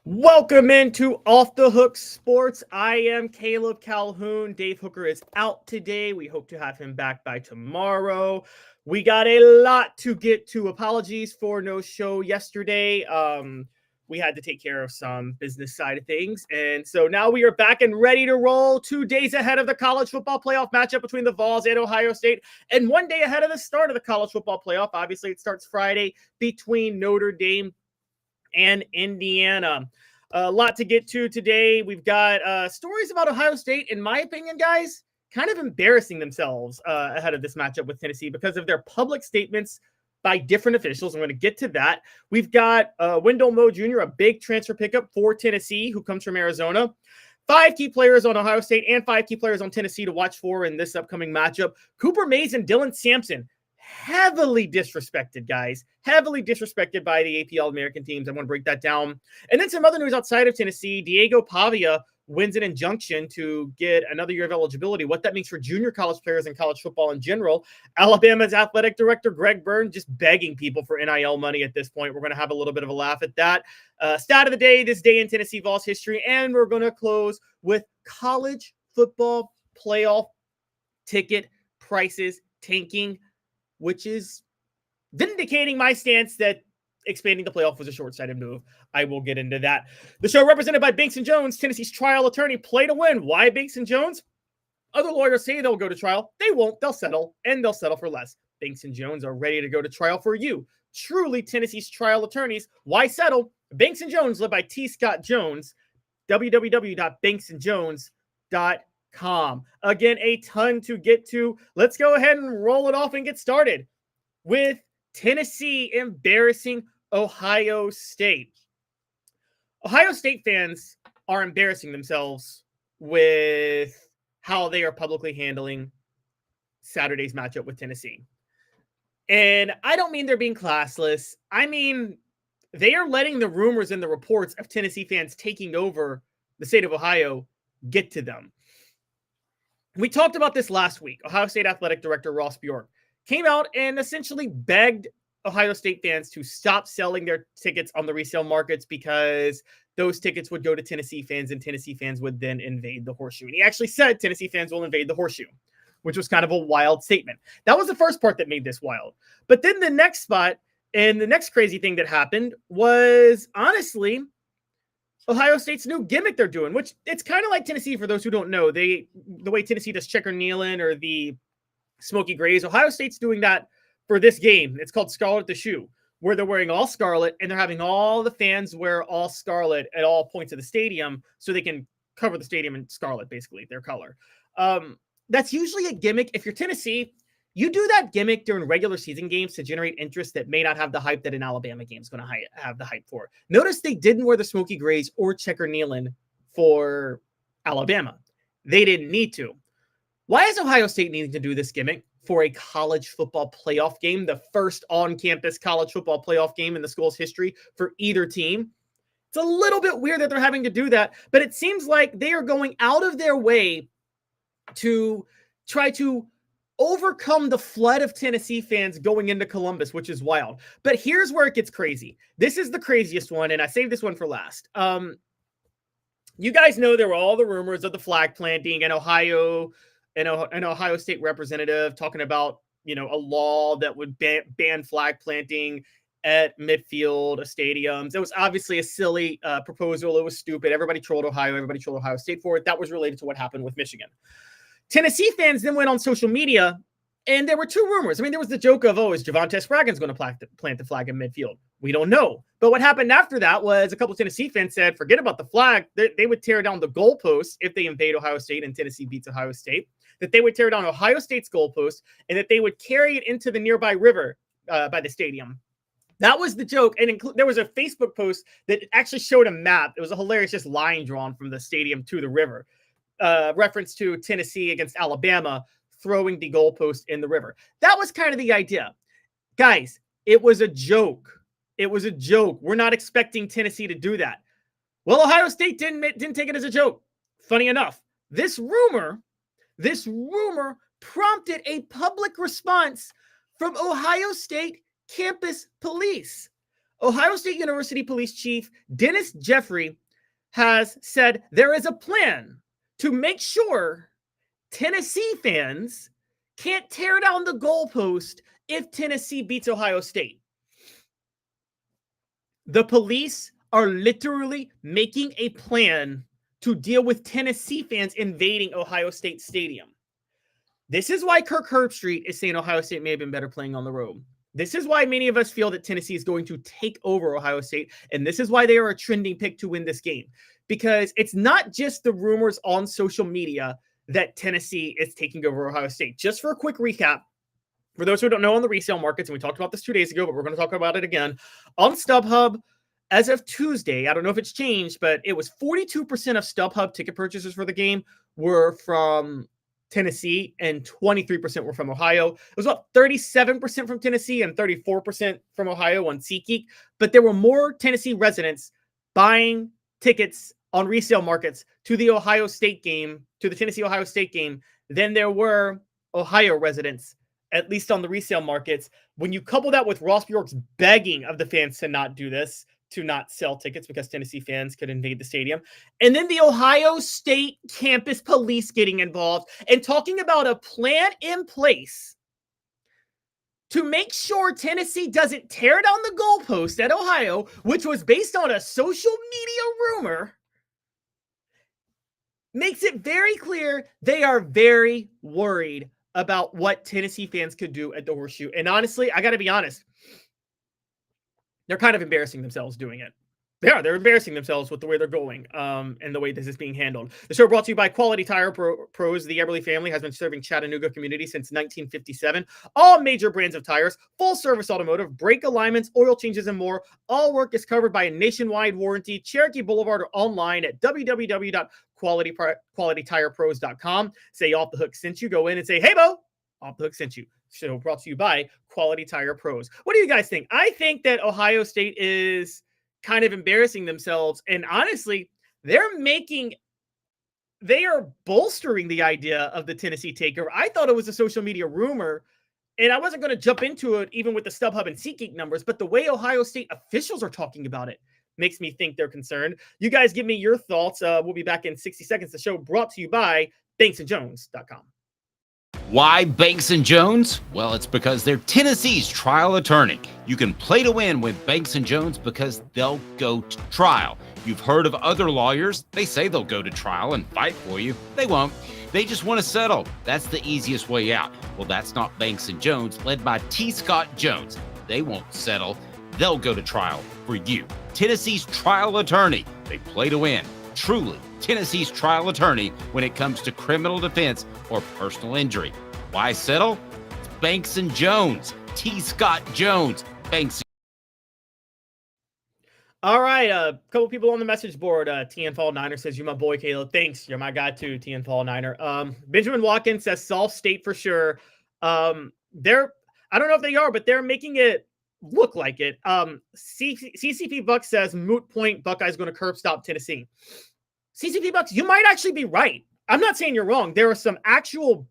Welcome into Off the Hook Sports. I am Caleb Calhoun. Dave Hooker is out today. We hope to have him back by tomorrow. We got a lot to get to. Apologies for no show yesterday. We had to take care of some business side of things. And so now we are back and ready to roll 2 days ahead of the college football playoff matchup between the Vols and Ohio State, and 1 day ahead of the start of the college football playoff. Obviously, it starts Friday between Notre Dame and Indiana. A lot to get to today. We've got stories about Ohio State, in my opinion, guys, kind of embarrassing themselves ahead of this matchup with Tennessee because of their public statements by different officials. I'm going to get to that. We've got Wendell Moe Jr., a big transfer pickup for Tennessee, who comes from Arizona. 5 key players on Ohio State and 5 key players on Tennessee to watch for in this upcoming matchup. Cooper Mays and Dylan Sampson, heavily disrespected, guys. Heavily disrespected by the APL American teams. I want to break that down. And then some other news outside of Tennessee. Diego Pavia wins an injunction to get another year of eligibility. What that means for junior college players and college football in general. Alabama's athletic director, Greg Byrne, just begging people for NIL money at this point. We're going to have a little bit of a laugh at that. Stat of the day, this day in Tennessee Vols history. And we're going to close with college football playoff ticket prices tanking, which is vindicating my stance that expanding the playoff was a short-sighted move. I will get into that. The show represented by Banks & Jones, Tennessee's trial attorney. Play to win. Why Banks & Jones? Other lawyers say they'll go to trial. They won't. They'll settle, and they'll settle for less. Banks & Jones are ready to go to trial for you. Truly Tennessee's trial attorneys. Why settle? Banks & Jones, led by T. Scott Jones. www.banksandjones.com. Again, a ton to get to. Let's go ahead and roll it off and get started with Tennessee embarrassing Ohio State. Ohio State fans are embarrassing themselves with how they are publicly handling Saturday's matchup with Tennessee. And I don't mean they're being classless. I mean, they are letting the rumors and the reports of Tennessee fans taking over the state of Ohio get to them. We talked about this last week. Ohio State Athletic Director Ross Bjork came out and essentially begged Ohio State fans to stop selling their tickets on the resale markets because those tickets would go to Tennessee fans and Tennessee fans would then invade the horseshoe. And he actually said Tennessee fans will invade the horseshoe, which was kind of a wild statement. That was the first part that made this wild. But then the next spot and the next crazy thing that happened was, honestly, Ohio State's new gimmick they're doing, which it's kind of like Tennessee for those who don't know. The way Tennessee does checker kneeling or the Smoky Grays, Ohio State's doing that for this game. It's called Scarlet the Shoe, where they're wearing all scarlet and they're having all the fans wear all scarlet at all points of the stadium so they can cover the stadium in scarlet, basically, their color. That's usually a gimmick. If you're Tennessee, you do that gimmick during regular season games to generate interest that may not have the hype that an Alabama game is going to have the hype for. Notice they didn't wear the Smoky Grays or checker kneeling for Alabama. They didn't need to. Why is Ohio State needing to do this gimmick for a college football playoff game, the first on-campus college football playoff game in the school's history for either team? It's a little bit weird that they're having to do that, but it seems like they are going out of their way to try to overcome the flood of Tennessee fans going into Columbus, which is wild. But here's where it gets crazy. This is the craziest one, and I saved this one for last. You guys know there were all the rumors of the flag planting in Ohio, an Ohio State representative talking about, a law that would ban flag planting at midfield of stadiums. It was obviously a silly proposal. It was stupid. Everybody trolled Ohio. Everybody trolled Ohio State for it. That was related to what happened with Michigan. Tennessee fans then went on social media, and there were 2 rumors. I mean, there was the joke of, is Javonte Spraggins going to plant the flag in midfield? We don't know. But what happened after that was a couple of Tennessee fans said, forget about the flag. They would tear down the goalposts if they invade Ohio State and Tennessee beats Ohio State, that they would tear down Ohio State's goalpost, and that they would carry it into the nearby river by the stadium. That was the joke. And there was a Facebook post that actually showed a map. It was a hilarious just line drawn from the stadium to the river. Reference to Tennessee against Alabama throwing the goalpost in the river. That was kind of the idea. Guys, it was a joke. It was a joke. We're not expecting Tennessee to do that. Well, Ohio State didn't take it as a joke. Funny enough, this rumor prompted a public response from Ohio State campus police. Ohio State University Police Chief Dennis Jeffrey has said there is a plan to make sure Tennessee fans can't tear down the goalpost if Tennessee beats Ohio State. The police are literally making a plan to deal with Tennessee fans invading Ohio State Stadium. This is why Kirk Herbstreit is saying Ohio State may have been better playing on the road. This is why many of us feel that Tennessee is going to take over Ohio State, and this is why they are a trending pick to win this game. Because it's not just the rumors on social media that Tennessee is taking over Ohio State. Just for a quick recap, for those who don't know on the resale markets, and we talked about this 2 days ago, but we're going to talk about it again. On StubHub, as of Tuesday, I don't know if it's changed, but it was 42% of StubHub ticket purchases for the game were from Tennessee and 23% were from Ohio. It was about 37% from Tennessee and 34% from Ohio on SeatGeek, but there were more Tennessee residents buying tickets on resale markets to the Ohio State game, to the Tennessee-Ohio State game, than there were Ohio residents, at least on the resale markets. When you couple that with Ross Bjork's begging of the fans to not do this, to not sell tickets because Tennessee fans could invade the stadium, and then the Ohio State campus police getting involved and talking about a plan in place to make sure Tennessee doesn't tear down the goalpost at Ohio, which was based on a social media rumor, makes it very clear they are very worried about what Tennessee fans could do at the Horseshoe. And honestly, I got to be honest, they're kind of embarrassing themselves doing it. They're embarrassing themselves with the way they're going and the way this is being handled. The show brought to you by Quality Tire Pros. The Eberle family has been serving Chattanooga community since 1957. All major brands of tires, full service automotive, brake alignments, oil changes, and more. All work is covered by a nationwide warranty. Cherokee Blvd or online at www.qualitytirepros.com. Say Off the Hook sent you. Go in and say, hey, Bo, Off the Hook sent you. Show brought to you by Quality Tire Pros. What do you guys think? I think that Ohio State is kind of embarrassing themselves. And honestly, they are bolstering the idea of the Tennessee takeover. I thought it was a social media rumor, and I wasn't going to jump into it even with the StubHub and SeatGeek numbers, but the way Ohio State officials are talking about it makes me think they're concerned. You guys give me your thoughts. We'll be back in 60 seconds. The show brought to you by banksandjones.com. Why Banks & Jones? Well, it's because they're Tennessee's trial attorney. You can play to win with Banks & Jones because they'll go to trial. You've heard of other lawyers. They say they'll go to trial and fight for you. They won't. They just want to settle. That's the easiest way out. Well, that's not Banks & Jones, led by T. Scott Jones. They won't settle. They'll go to trial for you. Tennessee's trial attorney. They play to win. Truly Tennessee's trial attorney when it comes to criminal defense or personal injury. Why settle? It's Banks & Jones. T. Scott Jones. Banks. All right, a couple people on the message board. TN Fall Niner says, "You my boy, Caleb." Thanks, you're my guy too, TN Fall Niner. Benjamin Watkins says, "Solve State for sure." I don't know if they are, but they're making it look like it. CCP Buck says, "Moot point. Buckeyes going to curb stop Tennessee." CCP Bucks, you might actually be right. I'm not saying you're wrong. There are some actual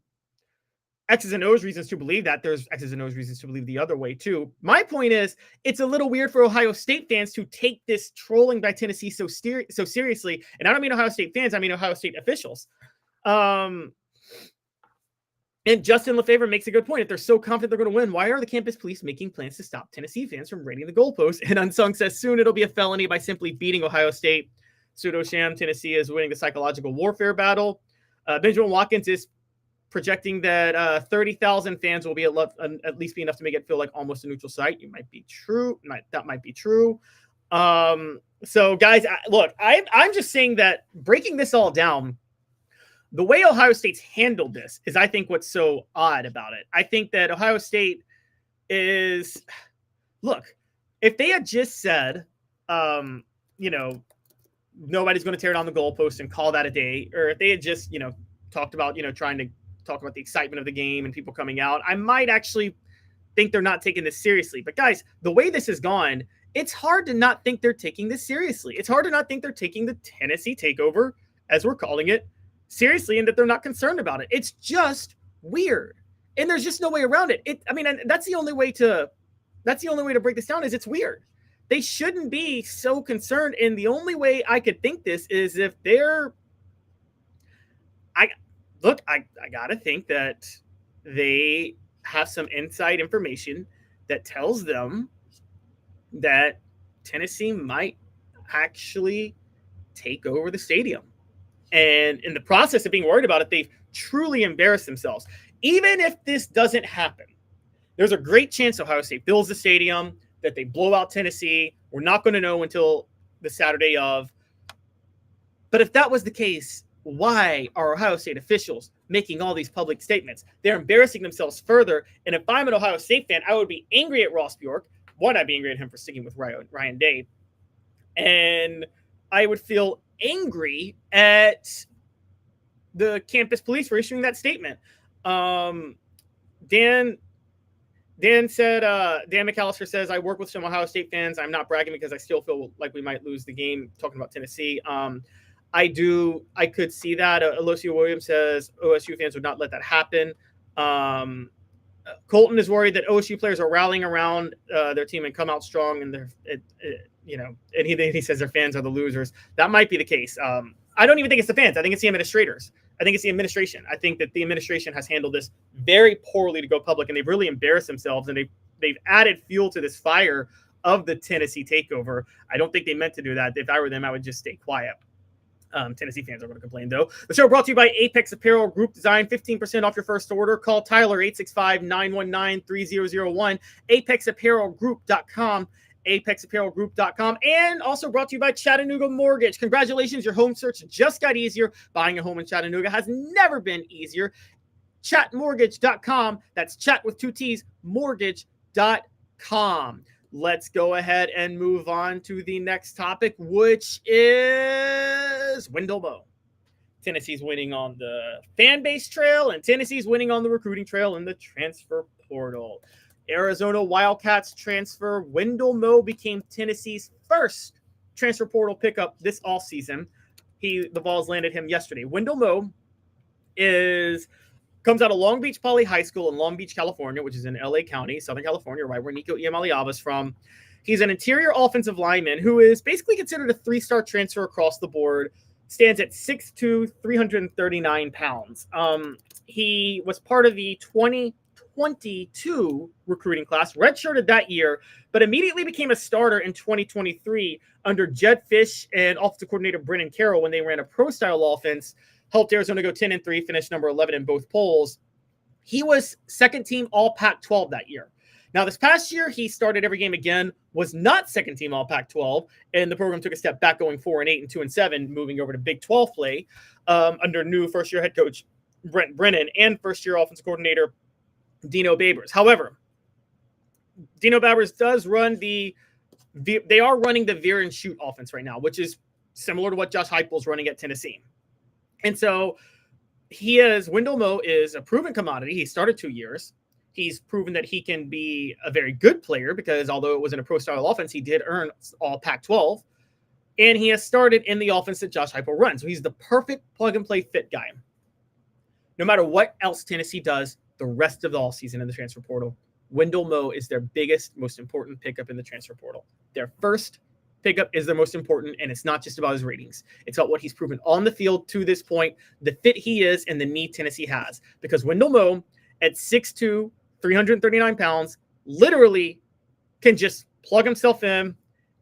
X's and O's reasons to believe that. There's X's and O's reasons to believe the other way too. My point is, it's a little weird for Ohio State fans to take this trolling by Tennessee so seriously. And I don't mean Ohio State fans. I mean Ohio State officials. And Justin Lefevre makes a good point. If they're so confident they're going to win, why are the campus police making plans to stop Tennessee fans from raiding the goalpost? And Unsung says, soon it'll be a felony by simply beating Ohio State. Pseudo sham, Tennessee is winning the psychological warfare battle. Benjamin Watkins is projecting that 30,000 fans will be at least be enough to make it feel like almost a neutral site. You might be true. That might be true. So guys, look, I'm just saying that breaking this all down, the way Ohio State's handled this is, I think, what's so odd about it. I think that Ohio State is, look, if they had just said, nobody's going to tear down the goalpost and call that a day, or if they had just, talked about, trying to talk about the excitement of the game and people coming out, I might actually think they're not taking this seriously. But guys, the way this has gone, it's hard to not think they're taking this seriously. It's hard to not think they're taking the Tennessee takeover, as we're calling it, seriously, and that they're not concerned about it. It's just weird. And there's just no way around it. And that's the only way to break this down, is it's weird. they shouldn't be so concerned. And the only way I could think this is if they're, I gotta think that they have some inside information that tells them that Tennessee might actually take over the stadium. And in the process of being worried about it, they've truly embarrassed themselves. Even if this doesn't happen, there's a great chance Ohio State fills the stadium, that they blow out Tennessee. We're not going to know until the Saturday of. But if that was the case, why are Ohio State officials making all these public statements? They're embarrassing themselves further. And if I'm an Ohio State fan, I would be angry at Ross Bjork. One, I'd be angry at him for sticking with Ryan Day. And I would feel angry at the campus police for issuing that statement. Dan said, Dan McAllister says, I work with some Ohio State fans. I'm not bragging because I still feel like we might lose the game, talking about Tennessee. I could see that. Alocia Williams says OSU fans would not let that happen. Colton is worried that OSU players are rallying around their team and come out strong, and and he says their fans are the losers. That might be the case. I don't even think it's the fans. I think it's the administrators. I think it's the administration. I think that the administration has handled this very poorly to go public, and they've really embarrassed themselves, and they've added fuel to this fire of the Tennessee takeover. I don't think they meant to do that. If I were them, I would just stay quiet. Tennessee fans are going to complain, though. The show brought to you by Apex Apparel Group Design. 15% off your first order. Call Tyler 865-919-3001. ApexApparelGroup.com. ApexApparelGroup.com. And also brought to you by Chattanooga Mortgage. Congratulations, your home search just got easier. Buying a home in Chattanooga has never been easier. Chatmortgage.com. That's chat with 2 T's, mortgage.com. Let's go ahead and move on to the next topic, which is Wendell Moe. Tennessee's winning on the fan base trail, and Tennessee's winning on the recruiting trail in the transfer portal. Arizona Wildcats transfer Wendell Moe became Tennessee's first transfer portal pickup this offseason. The Vols landed him yesterday. Wendell Moe comes out of Long Beach Poly High School in Long Beach, California, which is in LA County, Southern California, right where Nico Iamaleava's from. He's an interior offensive lineman who is basically considered a 3-star transfer across the board, stands at 6'2", 339 pounds. He was part of the 2022 recruiting class, redshirted that year, but immediately became a starter in 2023 under Jed Fish and offensive coordinator Brennan Carroll when they ran a pro-style offense. Helped Arizona go 10-3, finished number 11 in both polls. He was second team All Pac-12 that year. Now, this past year, he started every game again, was not second team All Pac-12, and the program took a step back, going 4-8 and 2-7, moving over to Big 12 play under new first-year head coach Brent Brennan and first-year offensive coordinator Dino Babers. However, Dino Babers does run they are running the veer and shoot offense right now, which is similar to what Josh Heupel's running at Tennessee. And so Wendell Moe is a proven commodity. He started 2 years. He's proven that he can be a very good player because although it wasn't a pro-style offense, he did earn all Pac-12. And he has started in the offense that Josh Heupel runs. So he's the perfect plug-and-play fit guy. No matter what else Tennessee does the rest of the offseason in the transfer portal, Wendell Moe is their biggest, most important pickup in the transfer portal. Their first pickup is the most important, and it's not just about his ratings. It's about what he's proven on the field to this point, the fit he is, and the need Tennessee has. Because Wendell Moe, at 6'2", 339 pounds, literally can just plug himself in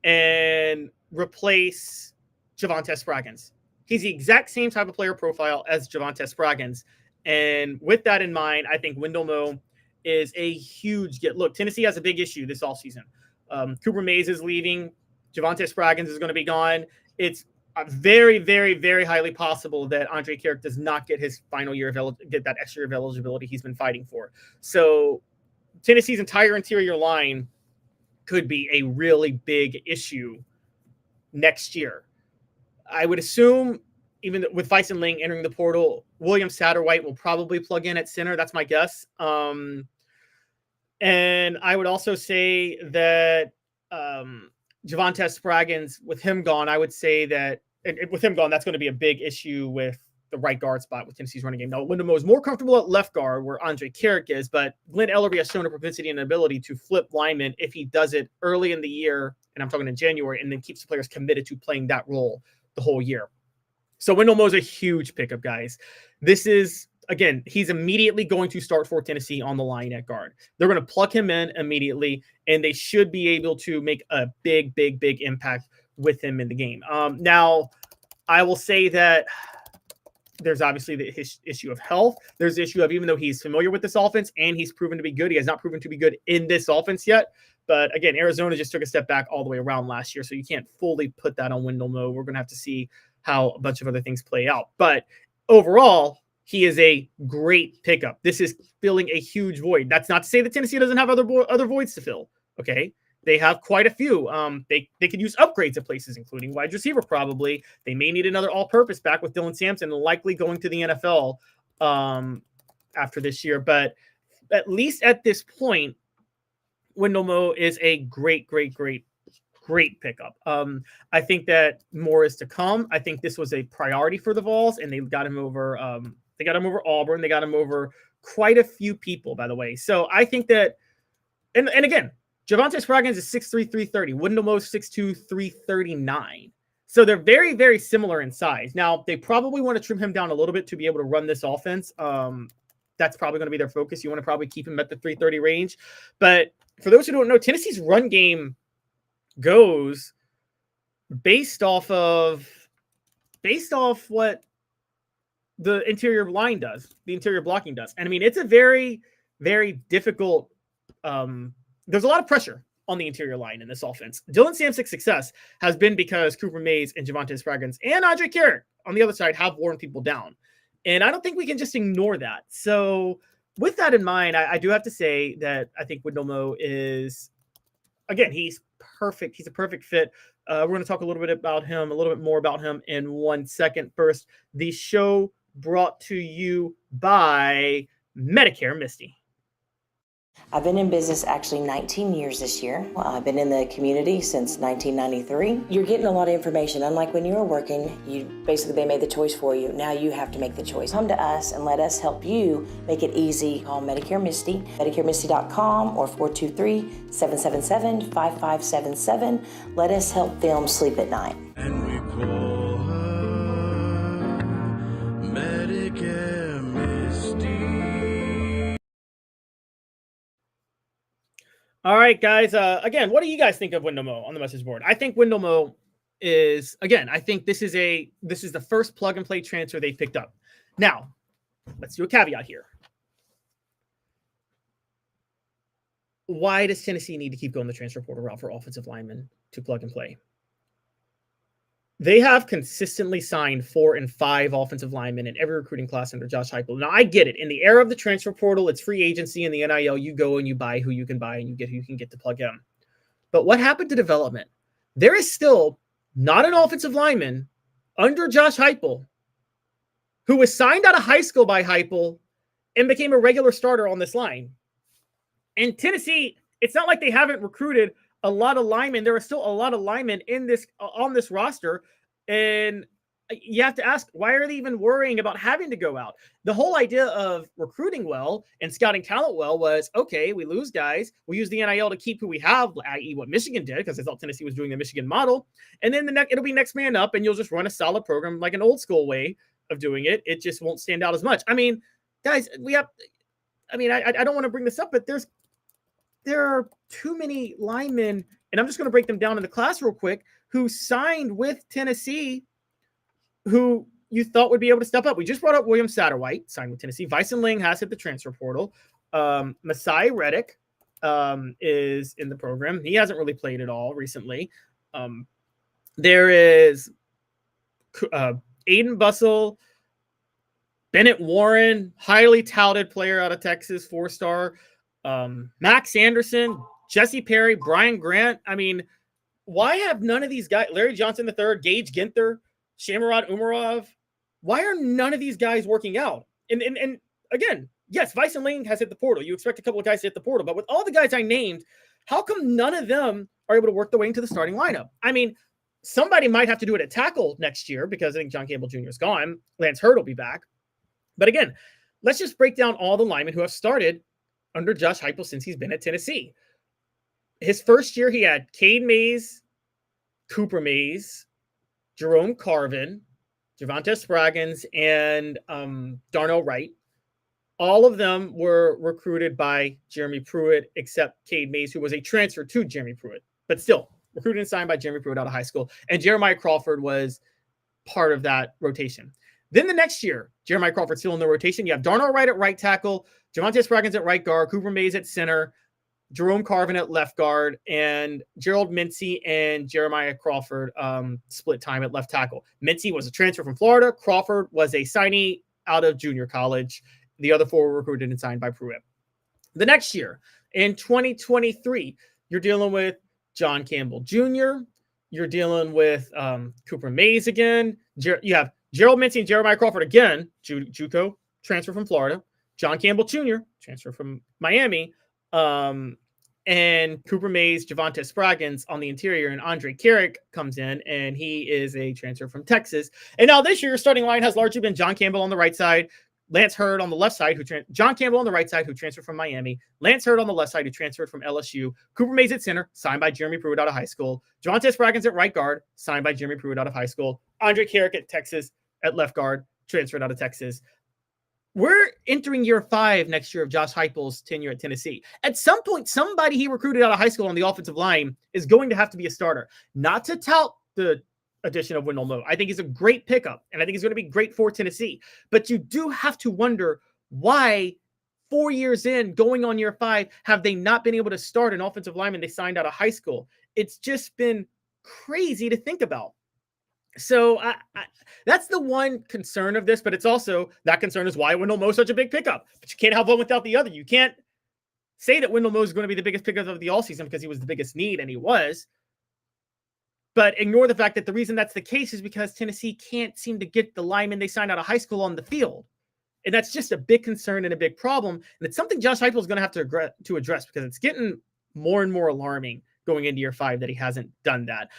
and replace Javonte Spraggins. He's the exact same type of player profile as Javonte Spraggins. And with that in mind, I think Wendell Moe is a huge get. Look, Tennessee has a big issue this offseason. Cooper Mays is leaving. Javonte Spraggins is going to be gone. It's very, very, very highly possible that Andre Carrick does not get his final year get that extra year of eligibility he's been fighting for. So Tennessee's entire interior line could be a really big issue next year. I would assume, even with Weiss and Ling entering the portal, William Satterwhite will probably plug in at center. That's my guess. And I would also say that Javonte Spraggins, with him gone, I would say that with him gone, that's going to be a big issue with the right guard spot with Tennessee's running game. Now, Wendell Moe is more comfortable at left guard where Andre Carrick is, but Glenn Ellerby has shown a propensity and ability to flip linemen if he does it early in the year, and I'm talking in January, and then keeps the players committed to playing that role the whole year. So Wendell Moe is a huge pickup, guys. This is, again, he's immediately going to start for Tennessee on the line at guard. They're going to plug him in immediately, and they should be able to make a big, big, big impact with him in the game. Now, I will say that there's obviously the issue of health. There's the issue of, even though he's familiar with this offense and he's proven to be good, he has not proven to be good in this offense yet. But again, Arizona just took a step back all the way around last year, so you can't fully put that on Wendell Moe. We're going to have to see how a bunch of other things play out. But overall, he is a great pickup. This is filling a huge void. That's not to say that Tennessee doesn't have other voids to fill, okay? They have quite a few. They could use upgrades at places, including wide receiver probably. They may need another all-purpose back with Dylan Sampson, likely going to the NFL after this year. But at least at this point, Wendell Moe is a great pickup. I think that more is to come. I think this was a priority for the Vols, and they got him over. They got him over Auburn. They got him over quite a few people, by the way. So I think that, and again, Javonte Spraggins is 6'3", 330. Wendell Moe 6'2", 339. So they're very, very similar in size. Now, they probably want to trim him down a little bit to be able to run this offense. That's probably going to be their focus. You want to probably keep him at the 330 range. But for those who don't know, Tennessee's run game goes based off what the interior line does, the interior blocking does. And I mean, it's a very, very difficult, there's a lot of pressure on the interior line in this offense. Dylan Sampson's success has been because Cooper Mays and Javonte Spraggins and Andre Carrick on the other side have worn people down. And I don't think we can just ignore that. So with that in mind, I do have to say that I think Wendell Moe is, again, he's perfect. He's a perfect fit. We're going to talk a little bit more about him in 1 second. First, the show brought to you by Medicare Misty. I've been in business actually 19 years this year. I've been in the community since 1993. You're getting a lot of information. Unlike when you were working, they made the choice for you. Now you have to make the choice. Come to us and let us help you make it easy. Call Medicare Misty, MedicareMisty.com or 423-777-5577. Let us help them sleep at night. And we call her Medicare Misty. All right, guys. Again, what do you guys think of Wendell Moe on the message board? I think Wendell Moe is, again, I think this is the first plug and play transfer they picked up. Now, let's do a caveat here. Why does Tennessee need to keep going the transfer portal route for offensive linemen to plug and play? They have consistently signed 4 and 5 offensive linemen in every recruiting class under Josh Heupel. Now, I get it. In the era of the transfer portal, it's free agency and the NIL. You go and you buy who you can buy and you get who you can get to plug in. But what happened to development? There is still not an offensive lineman under Josh Heupel who was signed out of high school by Heupel and became a regular starter on this line. And Tennessee, it's not like they haven't recruited a lot of linemen. There are still a lot of linemen on this roster. And you have to ask, why are they even worrying about having to go out? The whole idea of recruiting well and scouting talent well was, okay, we lose guys. We use the NIL to keep who we have, i.e. what Michigan did, because I thought Tennessee was doing the Michigan model. And then it'll be next man up, and you'll just run a solid program like an old school way of doing it. It just won't stand out as much. I mean, guys, I don't want to bring this up, but there are too many linemen, and I'm just going to break them down in the class real quick, who signed with Tennessee, who you thought would be able to step up. We just brought up William Satterwhite, signed with Tennessee. Vyson Ling has hit the transfer portal. Masai Reddick is in the program. He hasn't really played at all recently. There is Aiden Bussell, Bennett Warren, highly touted player out of Texas, 4-star. Max Anderson, Jesse Perry, Brian Grant. I mean, why have none of these guys, Larry Johnson III, Gage Ginther, Shamarad Umarov, why are none of these guys working out? And again, yes, Vyson Ling has hit the portal. You expect a couple of guys to hit the portal, but with all the guys I named, how come none of them are able to work their way into the starting lineup? I mean, somebody might have to do it at tackle next year because I think John Campbell Jr. is gone. Lance Hurd will be back. But again, let's just break down all the linemen who have started under Josh Heupel since he's been at Tennessee. His first year, he had Cade Mays, Cooper Mays, Jerome Carvin, Javonte Spraggins, and Darnell Wright. All of them were recruited by Jeremy Pruitt, except Cade Mays, who was a transfer to Jeremy Pruitt, but still recruited and signed by Jeremy Pruitt out of high school. And Jeremiah Crawford was part of that rotation. Then the next year, Jeremiah Crawford still in the rotation. You have Darnell Wright at right tackle, Javonte Spraggins at right guard, Cooper Mays at center, Jerome Carvin at left guard, and Gerald Mincy and Jeremiah Crawford split time at left tackle. Mincy was a transfer from Florida. Crawford was a signee out of junior college. The other four were recruited and signed by Pruitt. The next year, in 2023, you're dealing with John Campbell Jr. You're dealing with Cooper Mays again. You have Gerald Mincy and Jeremiah Crawford again, JUCO, transfer from Florida. John Campbell Jr., transfer from Miami. And Cooper Mays, Javonte Spraggins on the interior, and Andre Carrick comes in, and he is a transfer from Texas. And now this year, your starting line has largely been John Campbell on the right side, Lance Hurd on the left side, John Campbell on the right side, who transferred from Miami, Lance Hurd on the left side, who transferred from LSU, Cooper Mays at center, signed by Jeremy Pruitt out of high school, Javonte Spraggins at right guard, signed by Jeremy Pruitt out of high school, Andre Carrick at Texas at left guard, transferred out of Texas. We're entering year 5 next year of Josh Heupel's tenure at Tennessee. At some point, somebody he recruited out of high school on the offensive line is going to have to be a starter. Not to tout the addition of Wendell Moe. I think he's a great pickup, and I think he's going to be great for Tennessee. But you do have to wonder why 4 years in, going on year 5, have they not been able to start an offensive lineman they signed out of high school? It's just been crazy to think about. So that's the one concern of this, but it's also that concern is why Wendell Moe is such a big pickup. But you can't have one without the other. You can't say that Wendell Moe is going to be the biggest pickup of the all season because he was the biggest need, and he was. But ignore the fact that the reason that's the case is because Tennessee can't seem to get the linemen they signed out of high school on the field. And that's just a big concern and a big problem. And it's something Josh Heupel is going to have to address because it's getting more and more alarming going into year 5 that he hasn't done that.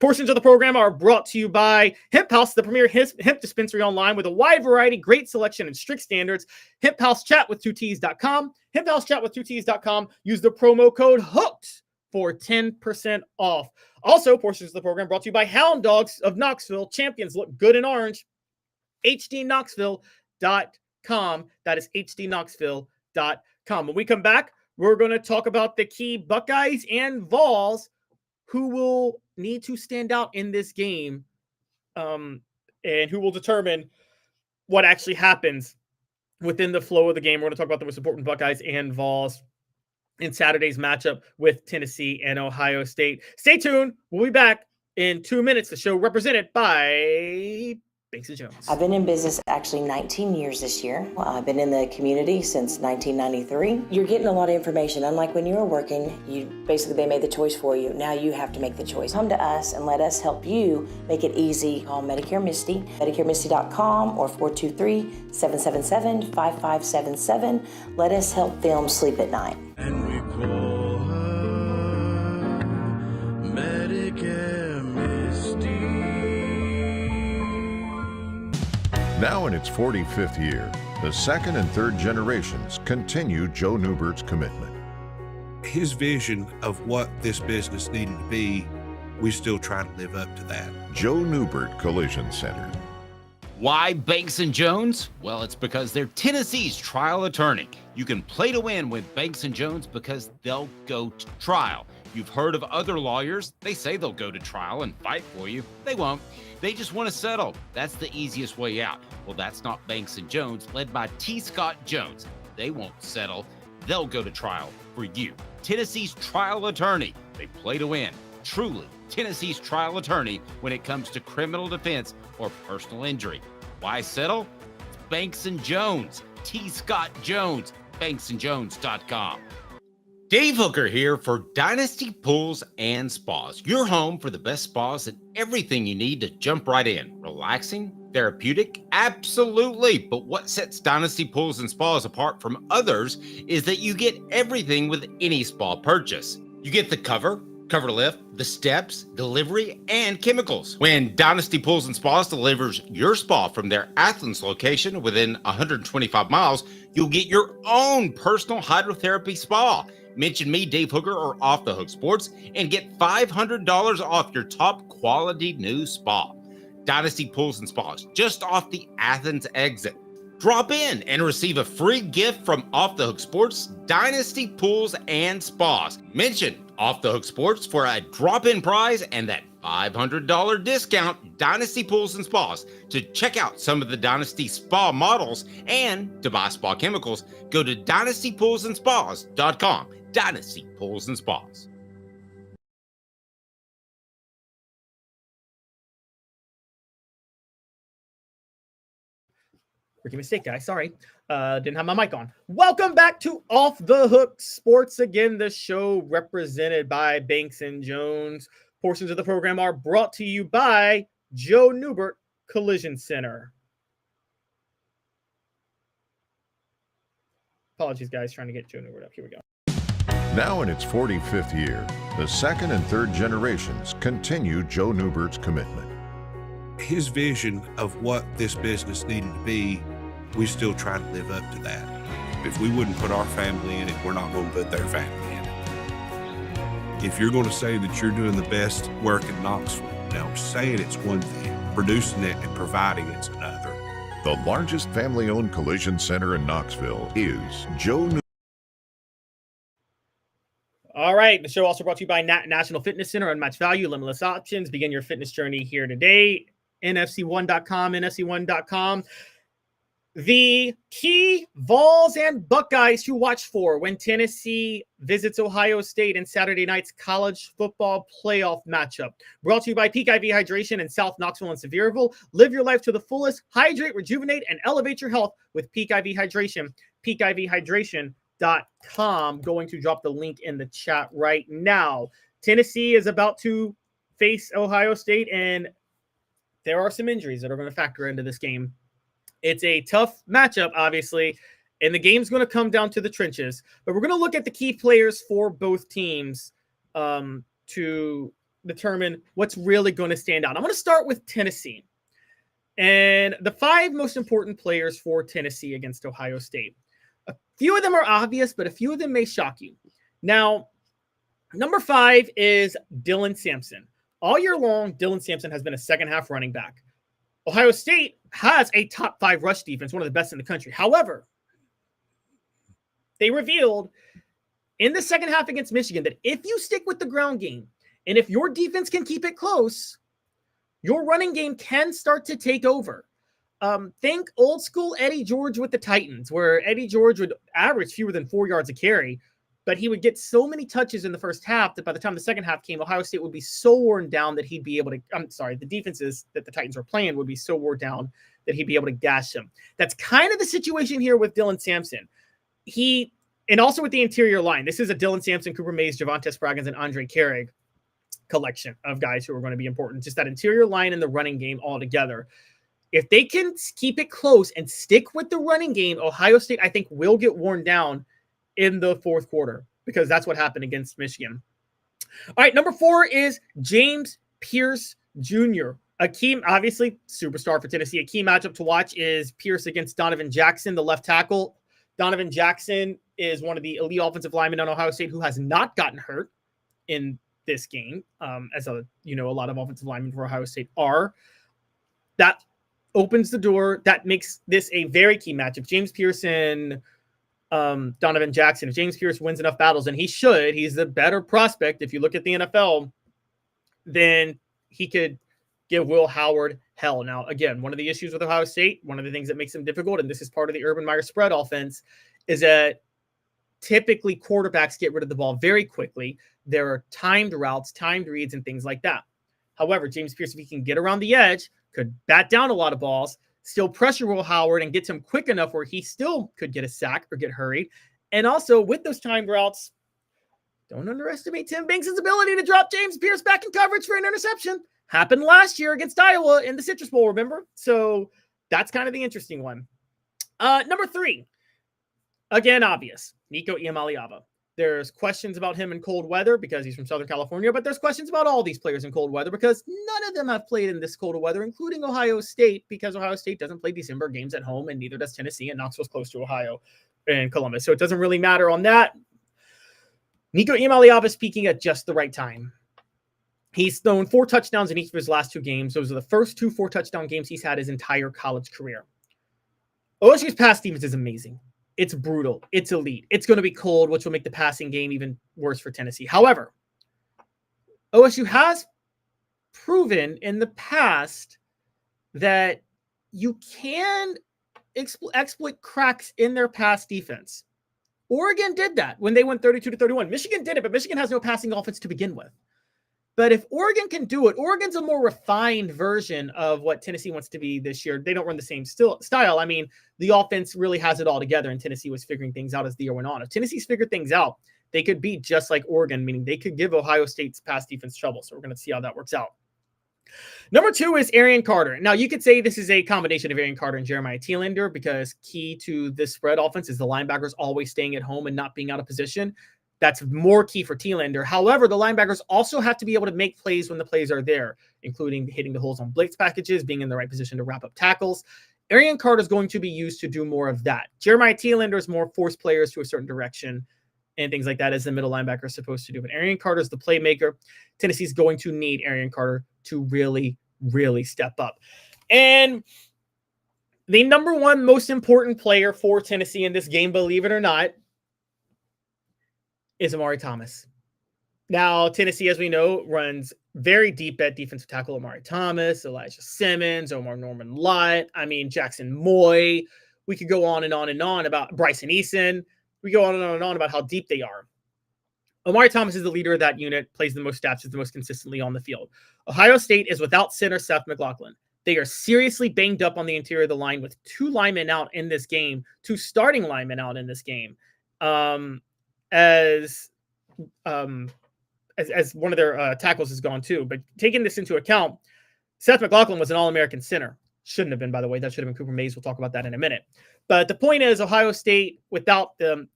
Portions of the program are brought to you by Hemp House, the premier hemp dispensary online with a wide variety, great selection, and strict standards. Hemp House Chat with 2Ts.com. Hemp House Chat with 2Ts.com. Use the promo code HOOKED for 10% off. Also, portions of the program brought to you by Hound Dogs of Knoxville. Champions look good in orange. hdknoxville.com. That is hdknoxville.com. When we come back, we're going to talk about the key Buckeyes and Vols who will need to stand out in this game and who will determine what actually happens within the flow of the game. We're going to talk about the most important Buckeyes and Vols in Saturday's matchup with Tennessee and Ohio State. Stay tuned. We'll be back in 2 minutes. The show represented by Banks & Jones. I've been in business actually 19 years this year. I've been in the community since 1993. You're getting a lot of information. Unlike when you were working, they made the choice for you. Now you have to make the choice. Come to us and let us help you make it easy. Call Medicare Misty, MedicareMisty.com or 423-777-5577. Let us help them sleep at night. And we call her Medicare Misty. Now in its 45th year, the second and third generations continue Joe Neubert's commitment. His vision of what this business needed to be, we still try to live up to that. Joe Neubert Collision Center. Why Banks & Jones? Well, it's because they're Tennessee's trial attorney. You can play to win with Banks & Jones because they'll go to trial. You've heard of other lawyers. They say they'll go to trial and fight for you. They won't. They just want to settle. That's the easiest way out. Well, that's not Banks & Jones, led by T. Scott Jones. They won't settle. They'll go to trial for you. Tennessee's trial attorney. They play to win. Truly, Tennessee's trial attorney when it comes to criminal defense or personal injury. Why settle? It's Banks & Jones. T. Scott Jones. BanksandJones.com. Dave Hooker here for Dynasty Pools and Spas, your home for the best spas and everything you need to jump right in. Relaxing, therapeutic, absolutely. But what sets Dynasty Pools and Spas apart from others is that you get everything with any spa purchase. You get the cover, cover lift, the steps, delivery, and chemicals. When Dynasty Pools and Spas delivers your spa from their Athens location within 125 miles, you'll get your own personal hydrotherapy spa. Mention me, Dave Hooker, or Off the Hook Sports, and get $500 off your top quality new spa. Dynasty Pools and Spas, just off the Athens exit. Drop in and receive a free gift from Off the Hook Sports, Dynasty Pools and Spas. Mention Off the Hook Sports for a drop-in prize and that $500 discount, Dynasty Pools and Spas. To check out some of the Dynasty Spa models and to buy spa chemicals, go to dynastypoolsandspas.com. Dynasty Pools and Spas. Rookie mistake, guys. Sorry. Didn't have my mic on. Welcome back to Off the Hook Sports. Again, the show represented by Banks and Jones. Portions of the program are brought to you by Joe Neubert Collision Center. Apologies, guys. Trying to get Joe Neubert up. Here we go. Now in its 45th year, the second and third generations continue Joe Neubert's commitment. His vision of what this business needed to be, we still try to live up to that. If we wouldn't put our family in it, we're not going to put their family in it. If you're going to say that you're doing the best work in Knoxville, now saying it's one thing, producing it and providing it's another. The largest family-owned collision center in Knoxville is Joe Neubert. All right. The show also brought to you by National Fitness Center. Unmatched value, limitless options. Begin your fitness journey here today. NFC1.com, NFC1.com. The key Vols and Buckeyes to watch for when Tennessee visits Ohio State in Saturday night's college football playoff matchup. Brought to you by Peak IV Hydration in South Knoxville and Sevierville. Live your life to the fullest. Hydrate, rejuvenate, and elevate your health with Peak IV Hydration. PeakIVHydration.com. Going to drop the link in the chat right now. Tennessee is about to face Ohio State, and there are some injuries that are going to factor into this game. It's a tough matchup, obviously, and the game's going to come down to the trenches. But we're going to look at the key players for both teams to determine what's really going to stand out. I'm going to start with Tennessee. And the 5 most important players for Tennessee against Ohio State. A few of them are obvious, but a few of them may shock you. Now, number 5 is Dylan Sampson. All year long, Dylan Sampson has been a second-half running back. Ohio State has a top 5 rush defense, one of the best in the country. However, they revealed in the second half against Michigan that if you stick with the ground game and if your defense can keep it close, your running game can start to take over. Think old school Eddie George with the Titans, where Eddie George would average fewer than 4 yards a carry, but he would get so many touches in the first half that by the time the second half came, Ohio State would be so worn down that he'd be able to, the defenses that the Titans were playing would be so worn down that he'd be able to gash them. That's kind of the situation here with Dylan Sampson. And also with the interior line, this is a Dylan Sampson, Cooper Mays, Javonte Spraggins, and Andre Carrig collection of guys who are going to be important. Just that interior line and the running game all together. If they can keep it close and stick with the running game, Ohio State, I think, will get worn down in the fourth quarter because that's what happened against Michigan. All right, number 4 is James Pierce Jr. A key, obviously, superstar for Tennessee. A key matchup to watch is Pierce against Donovan Jackson, the left tackle. Donovan Jackson is one of the elite offensive linemen on Ohio State who has not gotten hurt in this game, as a lot of offensive linemen for Ohio State are. That opens the door. That makes this a very key matchup. James Pierce and Donovan Jackson. If James Pierce wins enough battles, and he should, he's the better prospect. If you look at the NFL, then he could give Will Howard hell. Now, again, one of the issues with Ohio State, one of the things that makes them difficult, and this is part of the Urban Meyer spread offense, is that typically quarterbacks get rid of the ball very quickly. There are timed routes, timed reads, and things like that. However, James Pierce, if he can get around the edge, could bat down a lot of balls, still pressure Will Howard and gets him quick enough where he still could get a sack or get hurried. And also with those timed routes, don't underestimate Tim Banks' ability to drop James Pierce back in coverage for an interception. Happened last year against Iowa in the Citrus Bowl, remember? So that's kind of the interesting one. Number 3, again, obvious, Nico Iamaleava. There's questions about him in cold weather because he's from Southern California, but there's questions about all these players in cold weather because none of them have played in this cold weather, including Ohio State, because Ohio State doesn't play December games at home, and neither does Tennessee, and Knoxville's close to Ohio and Columbus. So it doesn't really matter on that. Nico Iamaleava is speaking at just the right time. He's thrown 4 touchdowns in each of his last 2 games. Those are the first 2 4-touchdown games he's had his entire college career. OSU's pass defense is amazing. It's brutal. It's elite. It's going to be cold, which will make the passing game even worse for Tennessee. However, OSU has proven in the past that you can exploit cracks in their pass defense. Oregon did that when they went 32-31. Michigan did it, but Michigan has no passing offense to begin with. But if Oregon can do it, Oregon's a more refined version of what Tennessee wants to be this year. They don't run the same style. I mean, the offense really has it all together, and Tennessee was figuring things out as the year went on. If Tennessee's figured things out, they could be just like Oregon, meaning they could give Ohio State's pass defense trouble. So we're going to see how that works out. Number 2 is Arian Carter. Now, you could say this is a combination of Arian Carter and Jeremiah Thielander because key to this spread offense is the linebackers always staying at home and not being out of position. That's more key for Thielander. However, the linebackers also have to be able to make plays when the plays are there, including hitting the holes on blitz packages, being in the right position to wrap up tackles. Arian Carter is going to be used to do more of that. Jeremiah Thielander is more force players to a certain direction and things like that, as the middle linebacker is supposed to do. But Arian Carter is the playmaker. Tennessee's going to need Arian Carter to really, really step up. And the number 1 most important player for Tennessee in this game, believe it or not, is Amari Thomas. Now, Tennessee, as we know, runs very deep at defensive tackle. Amari Thomas, Elijah Simmons, Omar Norman Lott. I mean, Jackson Moy. We could go on and on and on about Bryson Eason. We go on and on about how deep they are. Amari Thomas is the leader of that unit, plays the most snaps, is the most consistently on the field. Ohio State is without center Seth McLaughlin. They are seriously banged up on the interior of the line with 2 linemen out in this game, 2 starting linemen out in this game. As one of their tackles is gone too. But taking this into account, Seth McLaughlin was an All-American center. Shouldn't have been, by the way. That should have been Cooper Mays. We'll talk about that in a minute. But the point is, Ohio State, without them,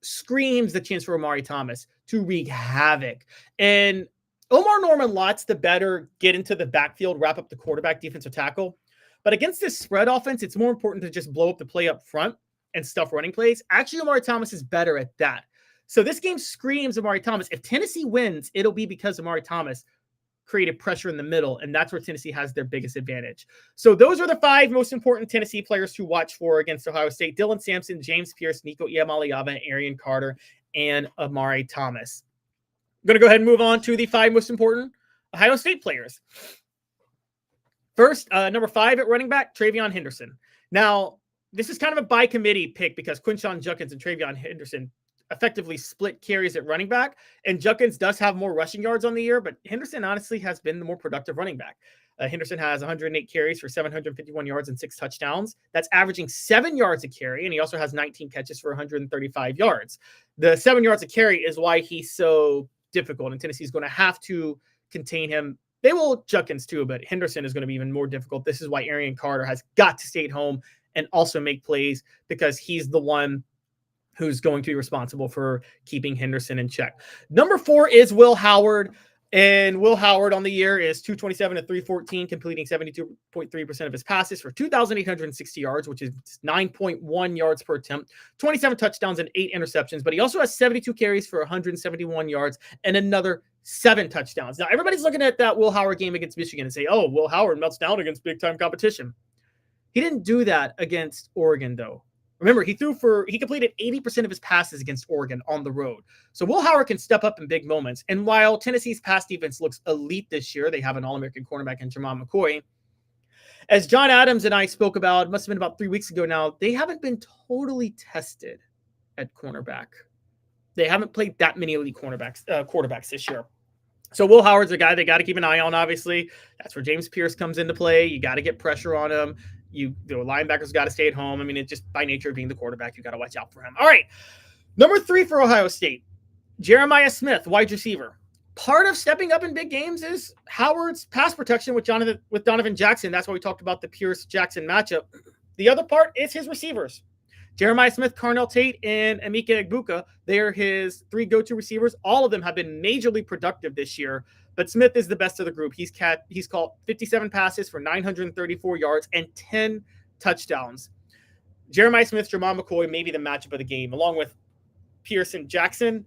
screams the chance for Amari Thomas to wreak havoc. And Omar Norman Lott's the better get into the backfield, wrap up the quarterback, defensive tackle. But against this spread offense, it's more important to just blow up the play up front and stuff running plays. Actually, Amari Thomas is better at that. So this game screams Amari Thomas. If Tennessee wins, it'll be because Amari Thomas created pressure in the middle, and that's where Tennessee has their biggest advantage. So those are the 5 most important Tennessee players to watch for against Ohio State: Dylan Sampson, James Pierce, Nico Iamaleava, Arian Carter, and Amari Thomas. I'm going to go ahead and move on to the 5 most important Ohio State players. First, number 5 at running back, Travion Henderson. Now, this is kind of a by committee pick because Quinshon Judkins and Travion Henderson effectively split carries at running back, and Judkins does have more rushing yards on the year, but Henderson honestly has been the more productive running back. Henderson has 108 carries for 751 yards and 6 touchdowns. That's averaging 7 yards a carry, and he also has 19 catches for 135 yards. The 7 yards a carry is why he's so difficult, and Tennessee's going to have to contain him. They will Judkins too, but Henderson is going to be even more difficult. This is why Arian Carter has got to stay at home and also make plays, because he's the one who's going to be responsible for keeping Henderson in check. Number 4 is Will Howard. And Will Howard on the year is 227 and 314, completing 72.3% of his passes for 2,860 yards, which is 9.1 yards per attempt, 27 touchdowns and 8 interceptions. But he also has 72 carries for 171 yards and another 7 touchdowns. Now, everybody's looking at that Will Howard game against Michigan and say, oh, Will Howard melts down against big-time competition. He didn't do that against Oregon, though. Remember, he completed 80% of his passes against Oregon on the road. So Will Howard can step up in big moments. And while Tennessee's pass defense looks elite this year, they have an All-American cornerback in Jermon McCoy. As John Adams and I spoke about, must have been about 3 weeks ago now, they haven't been totally tested at cornerback. They haven't played that many elite quarterbacks this year. So Will Howard's a guy they got to keep an eye on, obviously. That's where James Pierce comes into play. You got to get pressure on him. The linebackers got to stay at home. I mean, it just by nature of being the quarterback, you got to watch out for him. All right. Number 3 for Ohio State, Jeremiah Smith, wide receiver. Part of stepping up in big games is Howard's pass protection with Donovan Jackson. That's why we talked about the Pierce-Jackson matchup. The other part is his receivers. Jeremiah Smith, Carnell Tate, and Emeka Egbuka, they are his 3 go-to receivers. All of them have been majorly productive this year, but Smith is the best of the group. He's caught 57 passes for 934 yards and 10 touchdowns. Jeremiah Smith, Jamal McCoy, maybe the matchup of the game, along with Pearson Jackson,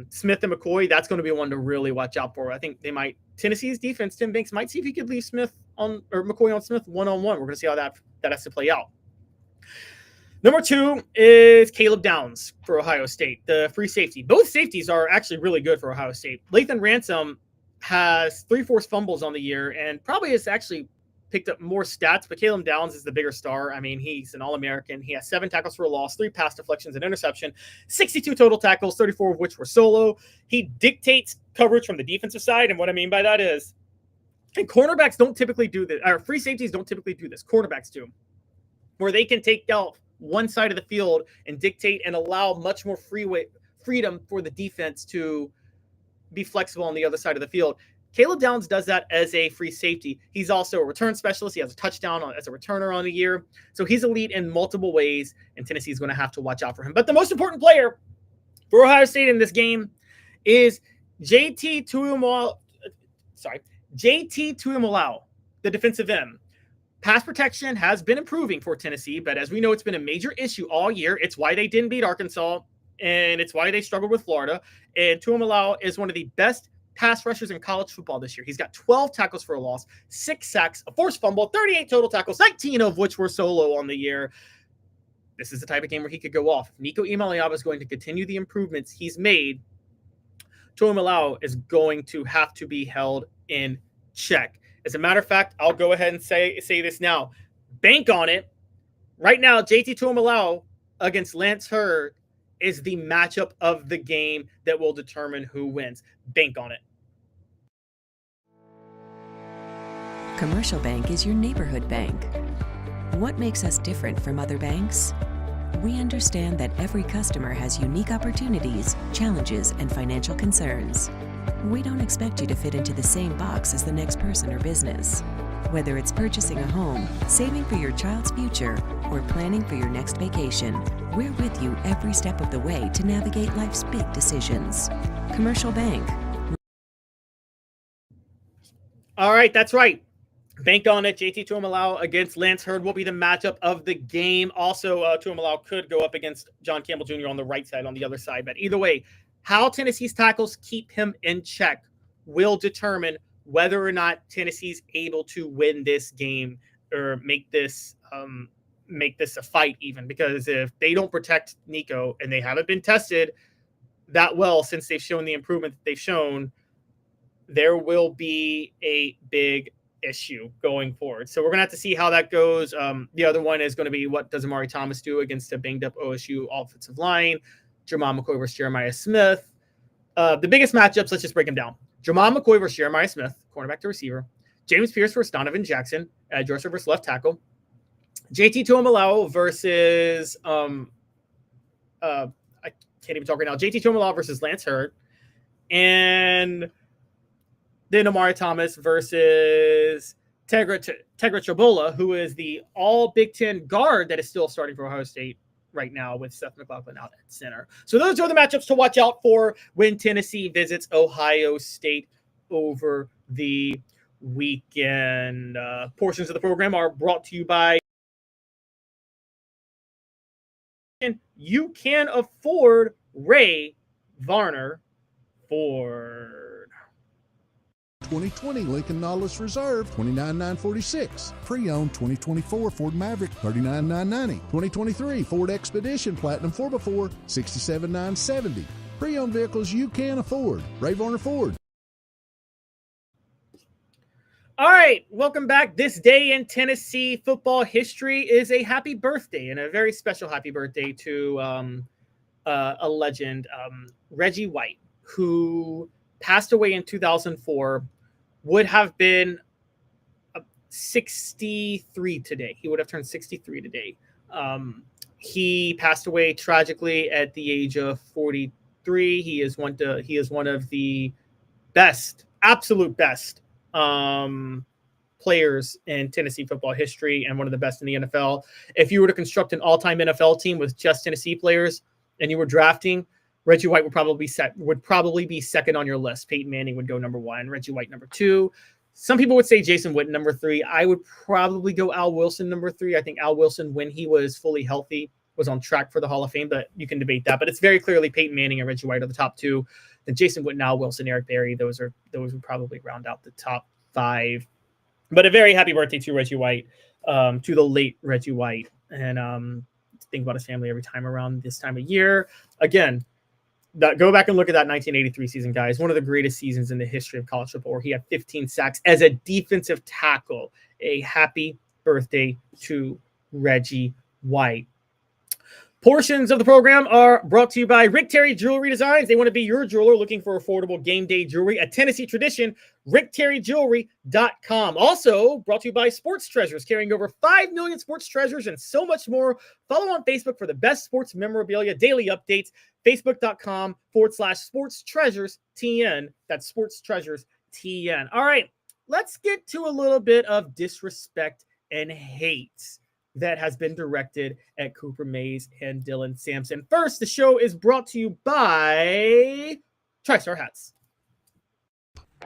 Smith and McCoy. That's going to be one to really watch out for. I think they might. Tennessee's defense, Tim Banks might see if he could leave McCoy on Smith one-on-one. We're going to see how that has to play out. Number 2 is Caleb Downs for Ohio State, the free safety. Both safeties are actually really good for Ohio State. Lathan Ransom has 3 forced fumbles on the year and probably has actually picked up more stats, but Caleb Downs is the bigger star. I mean, he's an All-American. He has 7 tackles for a loss, 3 pass deflections, and interception, 62 total tackles, 34 of which were solo. He dictates coverage from the defensive side, and what I mean by that is, and cornerbacks don't typically do this, or free safeties don't typically do this. Cornerbacks do, where they can take out one side of the field and dictate and allow much more freedom for the defense to be flexible on the other side of the field. Caleb Downs does that as a free safety. He's also a return specialist. He has a touchdown as a returner on the year. So he's elite in multiple ways, and Tennessee's going to have to watch out for him. But the most important player for Ohio State in this game is JT Tuimoloau, the defensive end. Pass protection has been improving for Tennessee, but as we know, it's been a major issue all year. It's why they didn't beat Arkansas, and it's why they struggled with Florida. And Tuimoloau is one of the best pass rushers in college football this year. He's got 12 tackles for a loss, 6 sacks, a forced fumble, 38 total tackles, 19 of which were solo on the year. This is the type of game where he could go off. If Nico Iamaleava is going to continue the improvements he's made, Tuimoloau is going to have to be held in check. As a matter of fact, I'll go ahead and say this now. Bank on it. Right now, JT Tuimoloau against Lance Hurd is the matchup of the game that will determine who wins. Bank on it. Commercial Bank is your neighborhood bank. What makes us different from other banks? We understand that every customer has unique opportunities, challenges, and financial concerns. We don't expect you to fit into the same box as the next person or business. Whether it's purchasing a home, saving for your child's future, or planning for your next vacation, we're with you every step of the way to navigate life's big decisions. Commercial Bank. All right, that's right. Bank on it. JT Tuimoloau against Lance Hurd will be the matchup of the game. Also, Tuimoloau could go up against John Campbell Jr. on the right side, on the other side. But either way, how Tennessee's tackles keep him in check will determine whether or not Tennessee's able to win this game or make this a fight even. Because if they don't protect Nico, and they haven't been tested that well since they've shown the improvement that they've shown, there will be a big issue going forward. So we're going to have to see how that goes. The other one is going to be, what does Amari Thomas do against a banged up OSU offensive line? Jamal McCoy versus Jeremiah Smith. The biggest matchups, let's just break them down. Jamal McCoy versus Jeremiah Smith, cornerback to receiver. James Pierce versus Donovan Jackson, edge rusher versus left tackle. JT Tuimoloau versus I can't even talk right now. JT Tuimoloau versus Lance Hurd. And then Amari Thomas versus Tegra Chabola, who is the all Big Ten guard that is still starting for Ohio State right now with Seth McLaughlin out at center. So those are the matchups to watch out for when Tennessee visits Ohio State over the weekend. Portions of the program are brought to you by You Can Afford Ray Varner Ford. 2020 Lincoln Nautilus Reserve, $29,946. Pre-owned 2024 Ford Maverick, $39,990. 2023 Ford Expedition Platinum 4x4, $67,970. Pre-owned vehicles you can afford. Ray Varner Ford. All right, welcome back. This day in Tennessee football history is a happy birthday, and a very special happy birthday to a legend, Reggie White, who passed away in 2004, would have been 63 today. He would have turned 63 today. He passed away tragically at the age of 43. He is one of the best, absolute best players in Tennessee football history and one of the best in the NFL. If you were to construct an all-time NFL team with just Tennessee players and you were drafting, Reggie White would probably be second on your list. Peyton Manning would go number 1, Reggie White number 2. Some people would say Jason Witten number 3. I would probably go Al Wilson number 3. I think Al Wilson, when he was fully healthy, was on track for the Hall of Fame, but you can debate that. But it's very clearly Peyton Manning and Reggie White are the top 2. Then Jason Witten, Al Wilson, Eric Berry, those would probably round out the top 5. But a very happy birthday to Reggie White, to the late Reggie White. And think about his family every time around this time of year. Again, go back and look at that 1983 season, guys. One of the greatest seasons in the history of college football, where he had 15 sacks as a defensive tackle. A happy birthday to Reggie White. Portions of the program are brought to you by Rick Terry Jewelry Designs. They want to be your jeweler looking for affordable game day jewelry. A Tennessee tradition, rickterryjewelry.com. Also brought to you by Sports Treasures, carrying over 5 million sports treasures and so much more. Follow on Facebook for the best sports memorabilia, daily updates, facebook.com/sports treasures TN. That's Sports Treasures TN. All right, let's get to a little bit of disrespect and hate that has been directed at Cooper Mays and Dylan Sampson. First, the show is brought to you by TriStar Hats.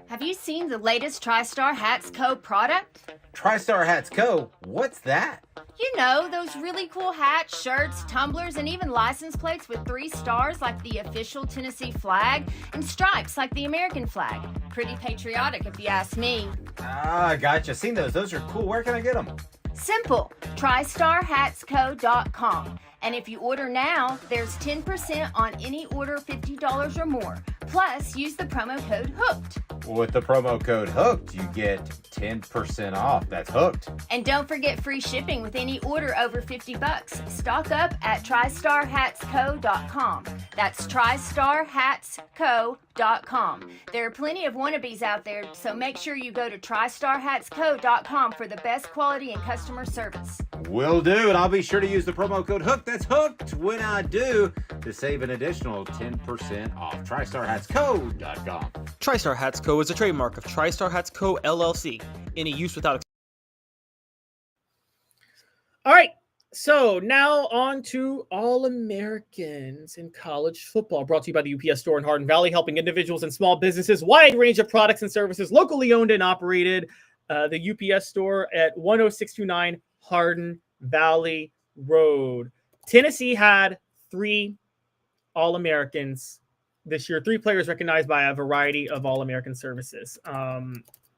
Have you seen the latest TriStar Hats Co. product? TriStar Hats Co.? What's that? You know, those really cool hats, shirts, tumblers, and even license plates with 3 stars like the official Tennessee flag and stripes like the American flag. Pretty patriotic if you ask me. Ah, gotcha. Seen those. Those are cool. Where can I get them? Simple. TriStarHatsCo.com. And if you order now, there's 10% on any order $50 or more. Plus, use the promo code HOOKED. With the promo code HOOKED, you get 10% off. That's hooked. And don't forget free shipping with any order over $50. Stock up at TriStarHatsCo.com. That's TriStarHatsCo.com. There are plenty of wannabes out there, so make sure you go to TriStarHatsCo.com for the best quality and customer service. Will do, and I'll be sure to use the promo code HOOKED. That's hooked when I do, to save an additional 10% off. TriStarHatsCo.com. TriStar Hats Co. is a trademark of TriStar Hats Co. LLC. Any use without... All right, so now on to All-Americans in college football, brought to you by the UPS store in Hardin Valley, helping individuals and small businesses, wide range of products and services, locally owned and operated. The UPS store at 10629 Hardin Valley Road. Tennessee had 3 All-Americans this year, 3 players recognized by a variety of All-American services.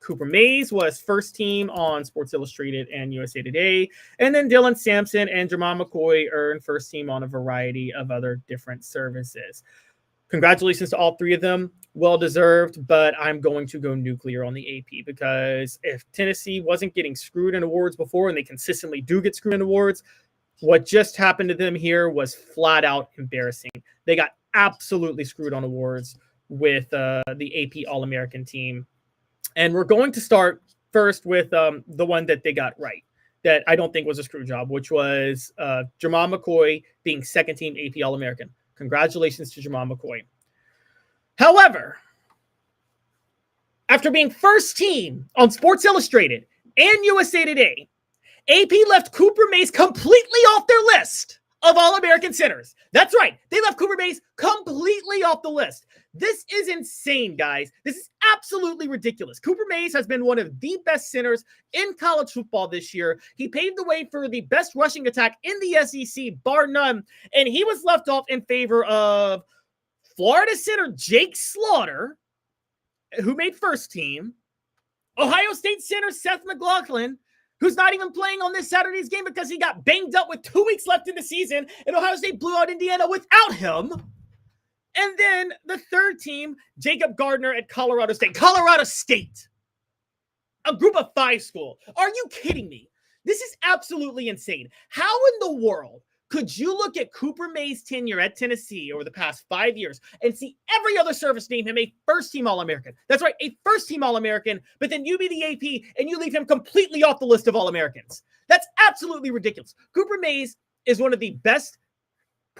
Cooper Mays was first team on Sports Illustrated and USA Today. And then Dylan Sampson and Jamal McCoy earned first team on a variety of other different services. Congratulations to all 3 of them. Well-deserved, but I'm going to go nuclear on the AP, because if Tennessee wasn't getting screwed in awards before, and they consistently do get screwed in awards, what just happened to them here was flat out embarrassing. They got absolutely screwed on awards with the AP All-American team. And we're going to start first with the one that they got right, that I don't think was a screw job, which was Jamal McCoy being second team AP All-American. Congratulations to Jamal McCoy. However, after being first team on Sports Illustrated and USA Today, AP left Cooper Mays completely off their list of All-American centers. That's right. They left Cooper Mays completely off the list. This is insane, guys. This is absolutely ridiculous. Cooper Mays has been one of the best centers in college football this year. He paved the way for the best rushing attack in the SEC, bar none. And he was left off in favor of Florida center Jake Slaughter, who made first team, Ohio State center Seth McLaughlin, who's not even playing on this Saturday's game because he got banged up with 2 weeks left in the season, and Ohio State blew out Indiana without him. And then the third team, Jacob Gardner at Colorado State. Colorado State, a group of 5 school. Are you kidding me? This is absolutely insane. How in the world could you look at Cooper Mays' tenure at Tennessee over the past 5 years and see every other service name him a first-team All-American? That's right, a first-team All-American, but then you be the AP and you leave him completely off the list of All-Americans. That's absolutely ridiculous. Cooper Mays is one of the best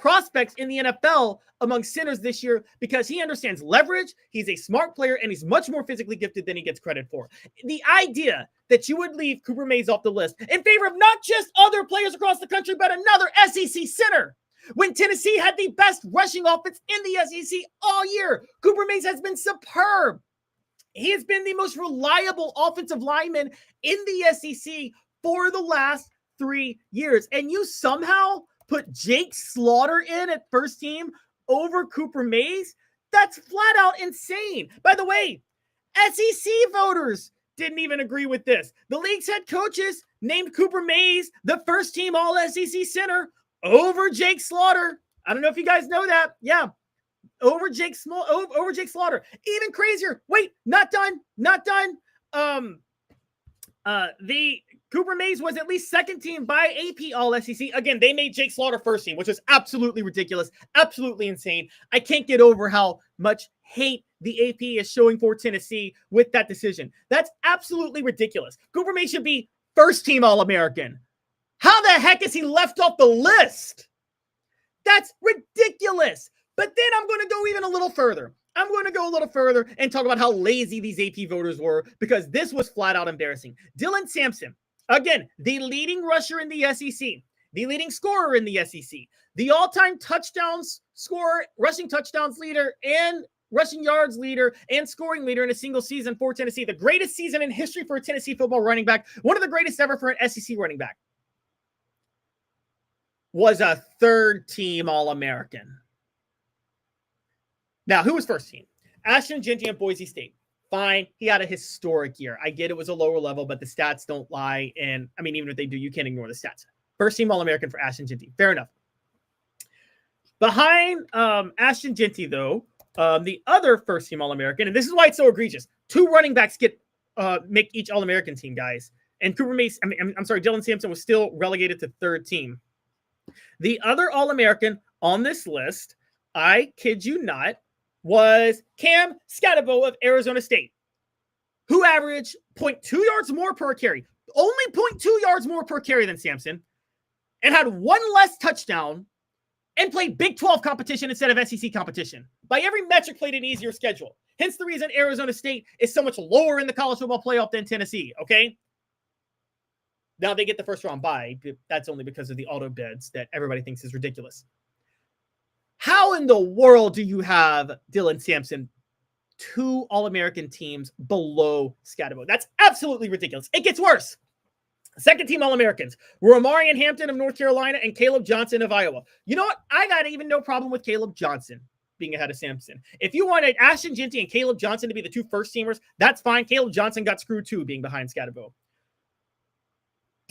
prospects in the NFL among centers this year because he understands leverage, he's a smart player, and he's much more physically gifted than he gets credit for. The idea that you would leave Cooper Mays off the list in favor of not just other players across the country, but another SEC center, when Tennessee had the best rushing offense in the SEC all year. Cooper Mays has been superb. He has been the most reliable offensive lineman in the SEC for the last 3 years. And you somehow put Jake Slaughter in at first team over Cooper Mays? That's flat out insane. By the way, SEC voters didn't even agree with this. The league's head coaches named Cooper Mays the first team All-SEC center over Jake Slaughter. I don't know if you guys know that. Yeah. Over Jake Slaughter. Even crazier. Wait, not done. The Cooper Mays was at least second team by AP All-SEC. Again, they made Jake Slaughter first team, which is absolutely ridiculous, absolutely insane. I can't get over how much hate the AP is showing for Tennessee with that decision. That's absolutely ridiculous. Cooper Mays should be first team All-American. How the heck is he left off the list? That's ridiculous. But then I'm going to go even a little further. I'm going to go a little further and talk about how lazy these AP voters were, because this was flat out embarrassing. Dylan Sampson, again, the leading rusher in the SEC, the leading scorer in the SEC, the all-time touchdowns scorer, rushing touchdowns leader, and rushing yards leader and scoring leader in a single season for Tennessee. The greatest season in history for a Tennessee football running back, one of the greatest ever for an SEC running back, was a third-team All-American. Now, who was first team? Ashton Jeanty at Boise State. Fine. He had a historic year. I get it was a lower level, but the stats don't lie. And I mean, even if they do, you can't ignore the stats. First team All-American for Ashton Jeanty. Fair enough. Behind Ashton Jeanty, though, the other first team All-American, and this is why it's so egregious. 2 running backs make each All-American team, guys. And Cooper Mays, Dylan Sampson was still relegated to third team. The other All-American on this list, I kid you not, was Cam Scatabo of Arizona State, who averaged 0.2 yards more per carry, only 0.2 yards more per carry than Sampson, and had 1 less touchdown and played Big 12 competition instead of SEC competition. By every metric, played an easier schedule. Hence the reason Arizona State is so much lower in the college football playoff than Tennessee, okay? Now they get the first round bye. That's only because of the auto bids that everybody thinks is ridiculous. How in the world do you have Dylan Sampson 2 All-American teams below Scatabo? That's absolutely ridiculous. It gets worse. Second team All-Americans were Omarion Hampton of North Carolina and Caleb Johnson of Iowa. You know what? I got even no problem with Caleb Johnson being ahead of Sampson. If you wanted Ashton Jeanty and Caleb Johnson to be the 2 first teamers, that's fine. Caleb Johnson got screwed too, being behind Scatabo.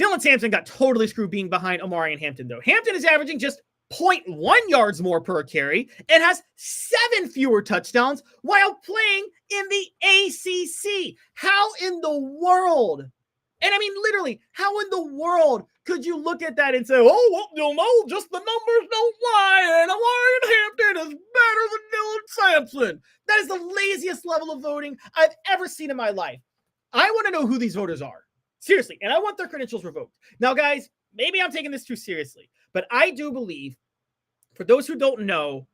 Dylan Sampson got totally screwed being behind Omarion Hampton, though. Hampton is averaging just 0.1 yards more per carry and has 7 fewer touchdowns while playing in the ACC. How in the world? And I mean, literally, how in the world could you look at that and say, oh, well, you'll know, just the numbers don't lie, and Omarion Hampton is better than Dylan Sampson? That is the laziest level of voting I've ever seen in my life. I want to know who these voters are. Seriously, and I want their credentials revoked. Now, guys, maybe I'm taking this too seriously, but I do believe, for those who don't know,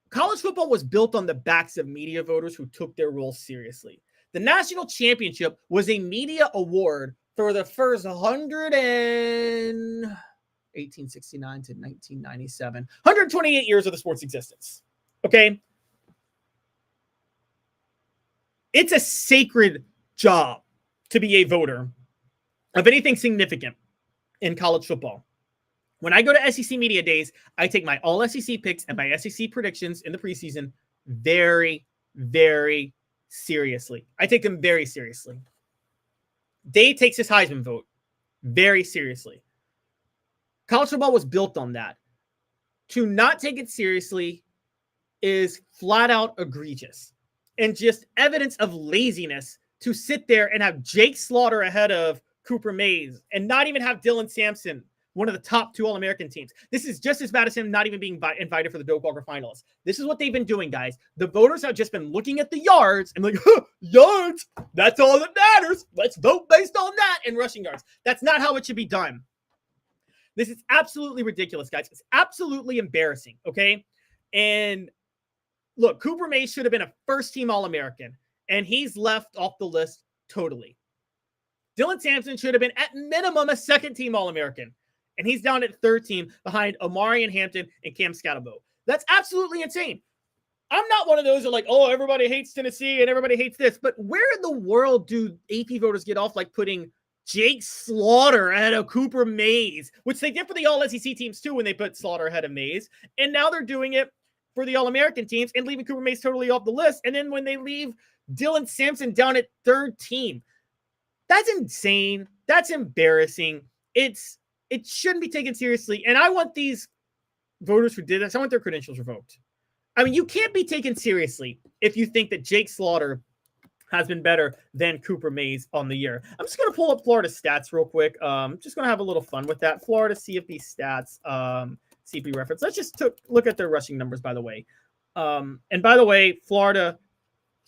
college football was built on the backs of media voters who took their role seriously. The national championship was a media award for the first 1869 to 1997, 128 years of the sport's existence. Okay? It's a sacred job to be a voter of anything significant in college football. When I go to SEC Media Days, I take my all SEC picks and my SEC predictions in the preseason very, very seriously. I take them very seriously. Dave takes his Heisman vote very seriously. College football was built on that. To not take it seriously is flat out egregious and just evidence of laziness to sit there and have Jake Slaughter ahead of Cooper Mays and not even have Dylan Sampson, one of the top 2 All-American teams. This is just as bad as him not even being invited for the Doak Walker finalists. This is what they've been doing, guys. The voters have just been looking at the yards and like, yards, that's all that matters. Let's vote based on that and rushing yards. That's not how it should be done. This is absolutely ridiculous, guys. It's absolutely embarrassing, okay? And look, Cooper Mays should have been a first-team All-American, and he's left off the list totally. Dylan Sampson should have been, at minimum, a second-team All-American, and he's down at third team behind Omarion Hampton and Cam Scatabo. That's absolutely insane. I'm not one of those that are like, oh, everybody hates Tennessee and everybody hates this. But where in the world do AP voters get off like putting Jake Slaughter ahead of Cooper Mays, which they did for the All-SEC teams too when they put Slaughter ahead of Mays. And now they're doing it for the All-American teams and leaving Cooper Mays totally off the list. And then when they leave Dylan Sampson down at third team, that's insane. That's embarrassing. It shouldn't be taken seriously. And I want these voters who did this, I want their credentials revoked. I mean, you can't be taken seriously if you think that Jake Slaughter has been better than Cooper Mays on the year. I'm just going to pull up Florida stats real quick. Just going to have a little fun with that. Florida CFP stats, CFP reference. Let's just look at their rushing numbers, by the way. And by the way, Florida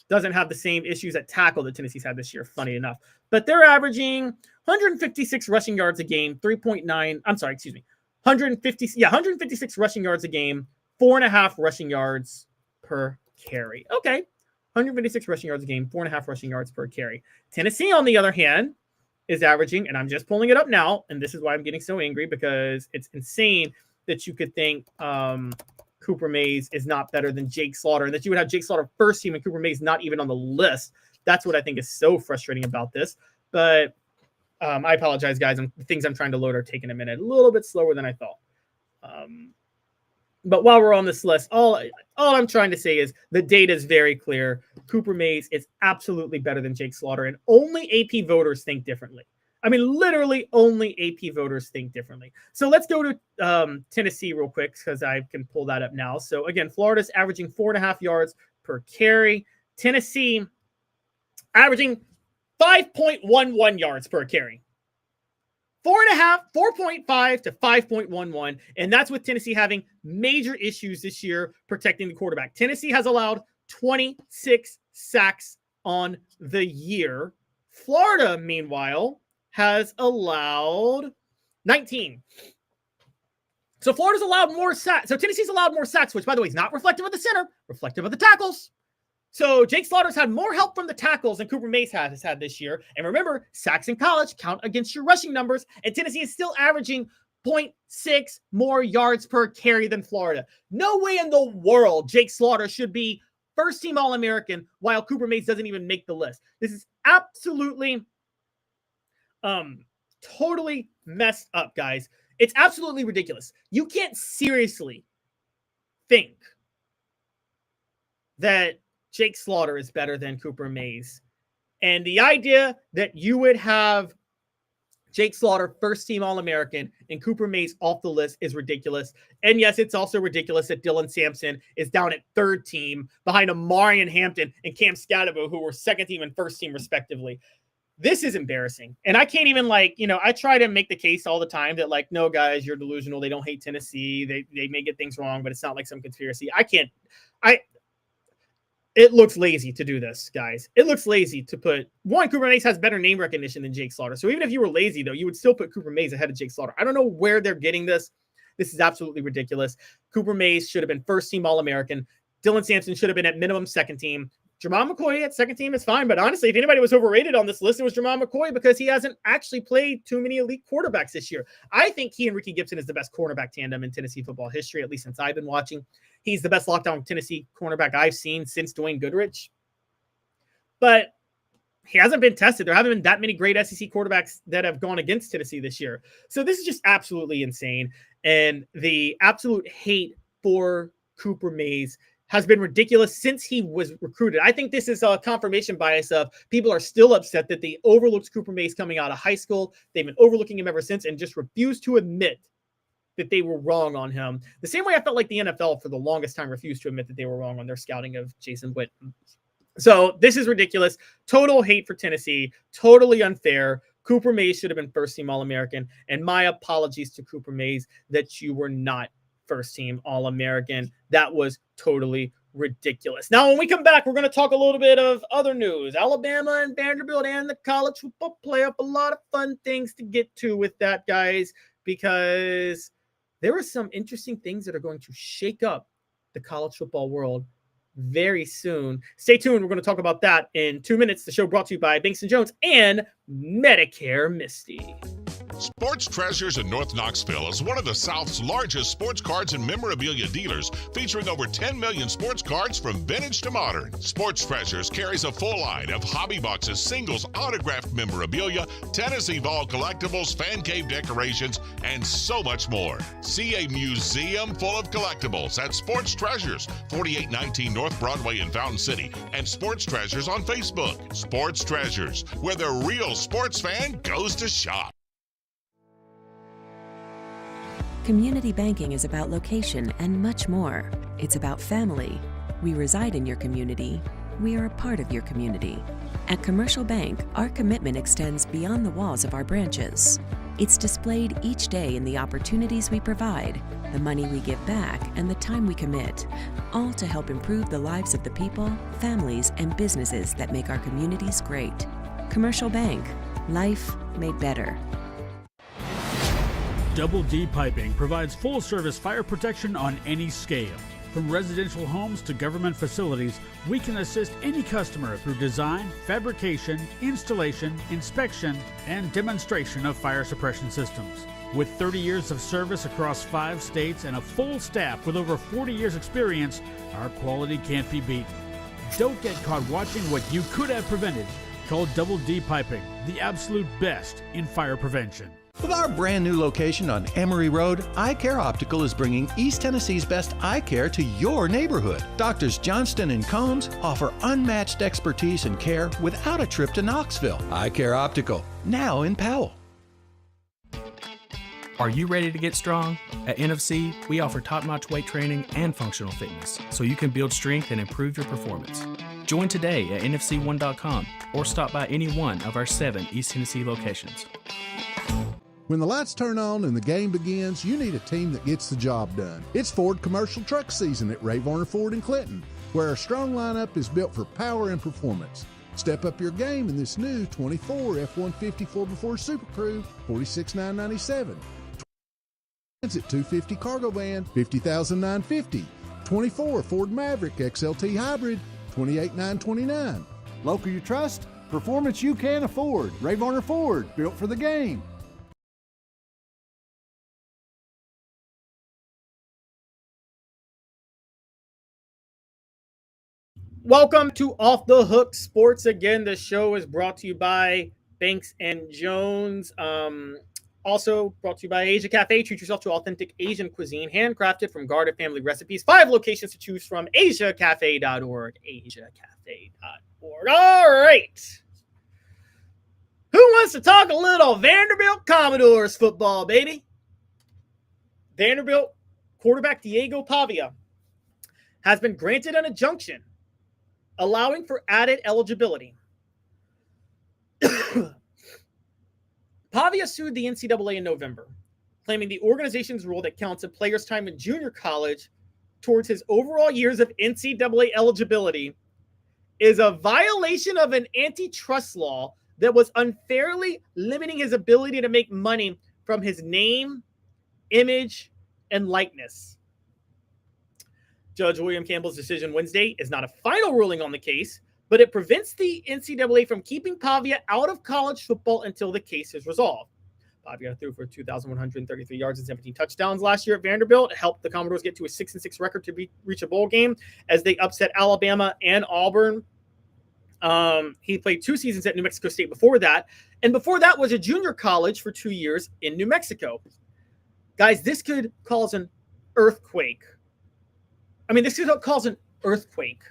doesn't have the same issues at tackle that Tennessee's had this year, funny enough. But they're averaging 156 rushing yards a game, 156 rushing yards a game, 4.5 rushing yards per carry. Okay. 156 rushing yards a game, 4.5 rushing yards per carry. Tennessee, on the other hand, is averaging, and I'm just pulling it up now, and this is why I'm getting so angry, because it's insane that you could think Cooper Mays is not better than Jake Slaughter, and that you would have Jake Slaughter first team and Cooper Mays not even on the list. That's what I think is so frustrating about this. But I apologize, guys. The things I'm trying to load are taking a minute, a little bit slower than I thought. But while we're on this list, all I'm trying to say is the data is very clear. Cooper Mays is absolutely better than Jake Slaughter, and only AP voters think differently. I mean, literally only AP voters think differently. So let's go to Tennessee real quick, because I can pull that up now. So again, Florida's averaging 4.5 yards per carry. Tennessee averaging 5.11 yards per carry. 4.5 to 5.11. And that's with Tennessee having major issues this year protecting the quarterback. Tennessee has allowed 26 sacks on the year. Florida, meanwhile, has allowed 19. So Florida's allowed more sacks. So Tennessee's allowed more sacks, which, by the way, is not reflective of the center, reflective of the tackles. So Jake Slaughter's had more help from the tackles than Cooper Mays has had this year. And remember, sacks in college count against your rushing numbers. And Tennessee is still averaging 0.6 more yards per carry than Florida. No way in the world Jake Slaughter should be first-team All-American while Cooper Mays doesn't even make the list. This is absolutely, totally messed up, guys. It's absolutely ridiculous. You can't seriously think that Jake Slaughter is better than Cooper Mays. And the idea that you would have Jake Slaughter first-team All-American and Cooper Mays off the list is ridiculous. And yes, it's also ridiculous that Dylan Sampson is down at third team behind Omarion Hampton and Cam Scatabo, who were second team and first team respectively. This is embarrassing. And I can't even I try to make the case all the time that no, guys, you're delusional. They don't hate Tennessee. They may get things wrong, but it's not like some conspiracy. It looks lazy to do this, guys. It looks lazy to put Cooper Mays has better name recognition than Jake Slaughter. So even if you were lazy, though, you would still put Cooper Mays ahead of Jake Slaughter. I don't know where they're getting this. This is absolutely ridiculous. Cooper Mays should have been first team All-American. Dylan Sampson should have been at minimum second team. Jermon McCoy at second team is fine. But honestly, if anybody was overrated on this list, it was Jermon McCoy, because he hasn't actually played too many elite quarterbacks this year. I think he and Ricky Gibson is the best cornerback tandem in Tennessee football history, at least since I've been watching. He's the best lockdown Tennessee cornerback I've seen since Dwayne Goodrich. But he hasn't been tested. There haven't been that many great SEC quarterbacks that have gone against Tennessee this year. So this is just absolutely insane. And the absolute hate for Cooper Mays has been ridiculous since he was recruited. I think this is a confirmation bias of people are still upset that they overlooked Cooper Mays coming out of high school. They've been overlooking him ever since and just refused to admit that they were wrong on him. The same way I felt like the NFL for the longest time refused to admit that they were wrong on their scouting of Jason Witten. So this is ridiculous. Total hate for Tennessee. Totally unfair. Cooper Mays should have been first team All-American. And my apologies to Cooper Mays that you were not first team All-American. That was totally ridiculous. Now, when we come back, we're going to talk a little bit of other news. Alabama and Vanderbilt and the college football playoff. A lot of fun things to get to with that, guys. because there are some interesting things that are going to shake up the college football world very soon. Stay tuned. We're going to talk about that in 2 minutes. The show brought to you by Banks & Jones and Medicare Misty. Sports Treasures in North Knoxville is one of the South's largest sports cards and memorabilia dealers, featuring over 10 million sports cards from vintage to modern. Sports Treasures carries a full line of hobby boxes, singles, autographed memorabilia, Tennessee Vol collectibles, fan cave decorations, and so much more. See a museum full of collectibles at Sports Treasures, 4819 North Broadway in Fountain City, and Sports Treasures on Facebook. Sports Treasures, where the real sports fan goes to shop. Community banking is about location and much more. It's about family. We reside in your community. We are a part of your community. At Commercial Bank, our commitment extends beyond the walls of our branches. It's displayed each day in the opportunities we provide, the money we give back, and the time we commit, all to help improve the lives of the people, families, and businesses that make our communities great. Commercial Bank, life made better. Double D Piping provides full-service fire protection on any scale. From residential homes to government facilities, we can assist any customer through design, fabrication, installation, inspection, and demonstration of fire suppression systems. With 30 years of service across 5 states and a full staff with over 40 years experience, our quality can't be beaten. Don't get caught watching what you could have prevented. Call Double D Piping, the absolute best in fire prevention. With our brand new location on Emory Road, Eye Care Optical is bringing East Tennessee's best eye care to your neighborhood. Doctors Johnston and Combs offer unmatched expertise and care without a trip to Knoxville. Eye Care Optical, now in Powell. Are you ready to get strong? At NFC, we offer top-notch weight training and functional fitness, so you can build strength and improve your performance. Join today at NFC1.com or stop by any one of our 7 East Tennessee locations. When the lights turn on and the game begins, you need a team that gets the job done. It's Ford commercial truck season at Ray Varner Ford in Clinton, where our strong lineup is built for power and performance. Step up your game in this new 24 F-150 4x4 Super Crew, $46,997. At 250 cargo van, $50,950. 24 Ford Maverick XLT Hybrid, $28,929. Local you trust, performance you can afford. Ray Varner Ford, built for the game. Welcome to Off the Hook Sports. Again, the show is brought to you by Banks & Jones. Also brought to you by Asia Cafe. Treat yourself to authentic Asian cuisine, handcrafted from Garda family recipes. 5 locations to choose from. AsiaCafe.org. AsiaCafe.org. All right. Who wants to talk a little Vanderbilt Commodores football, baby? Vanderbilt quarterback Diego Pavia has been granted an injunction allowing for added eligibility. Pavia sued the NCAA in November, claiming the organization's rule that counts a player's time in junior college towards his overall years of NCAA eligibility is a violation of an antitrust law that was unfairly limiting his ability to make money from his name, image, and likeness. Judge William Campbell's decision Wednesday is not a final ruling on the case, but it prevents the NCAA from keeping Pavia out of college football until the case is resolved. Pavia threw for 2,133 yards and 17 touchdowns last year at Vanderbilt. It helped the Commodores get to a 6-6 record to reach a bowl game as they upset Alabama and Auburn. He played 2 seasons at New Mexico State before that, and before that was a junior college for 2 years in New Mexico. Guys, this could cause an earthquake. This could cause an earthquake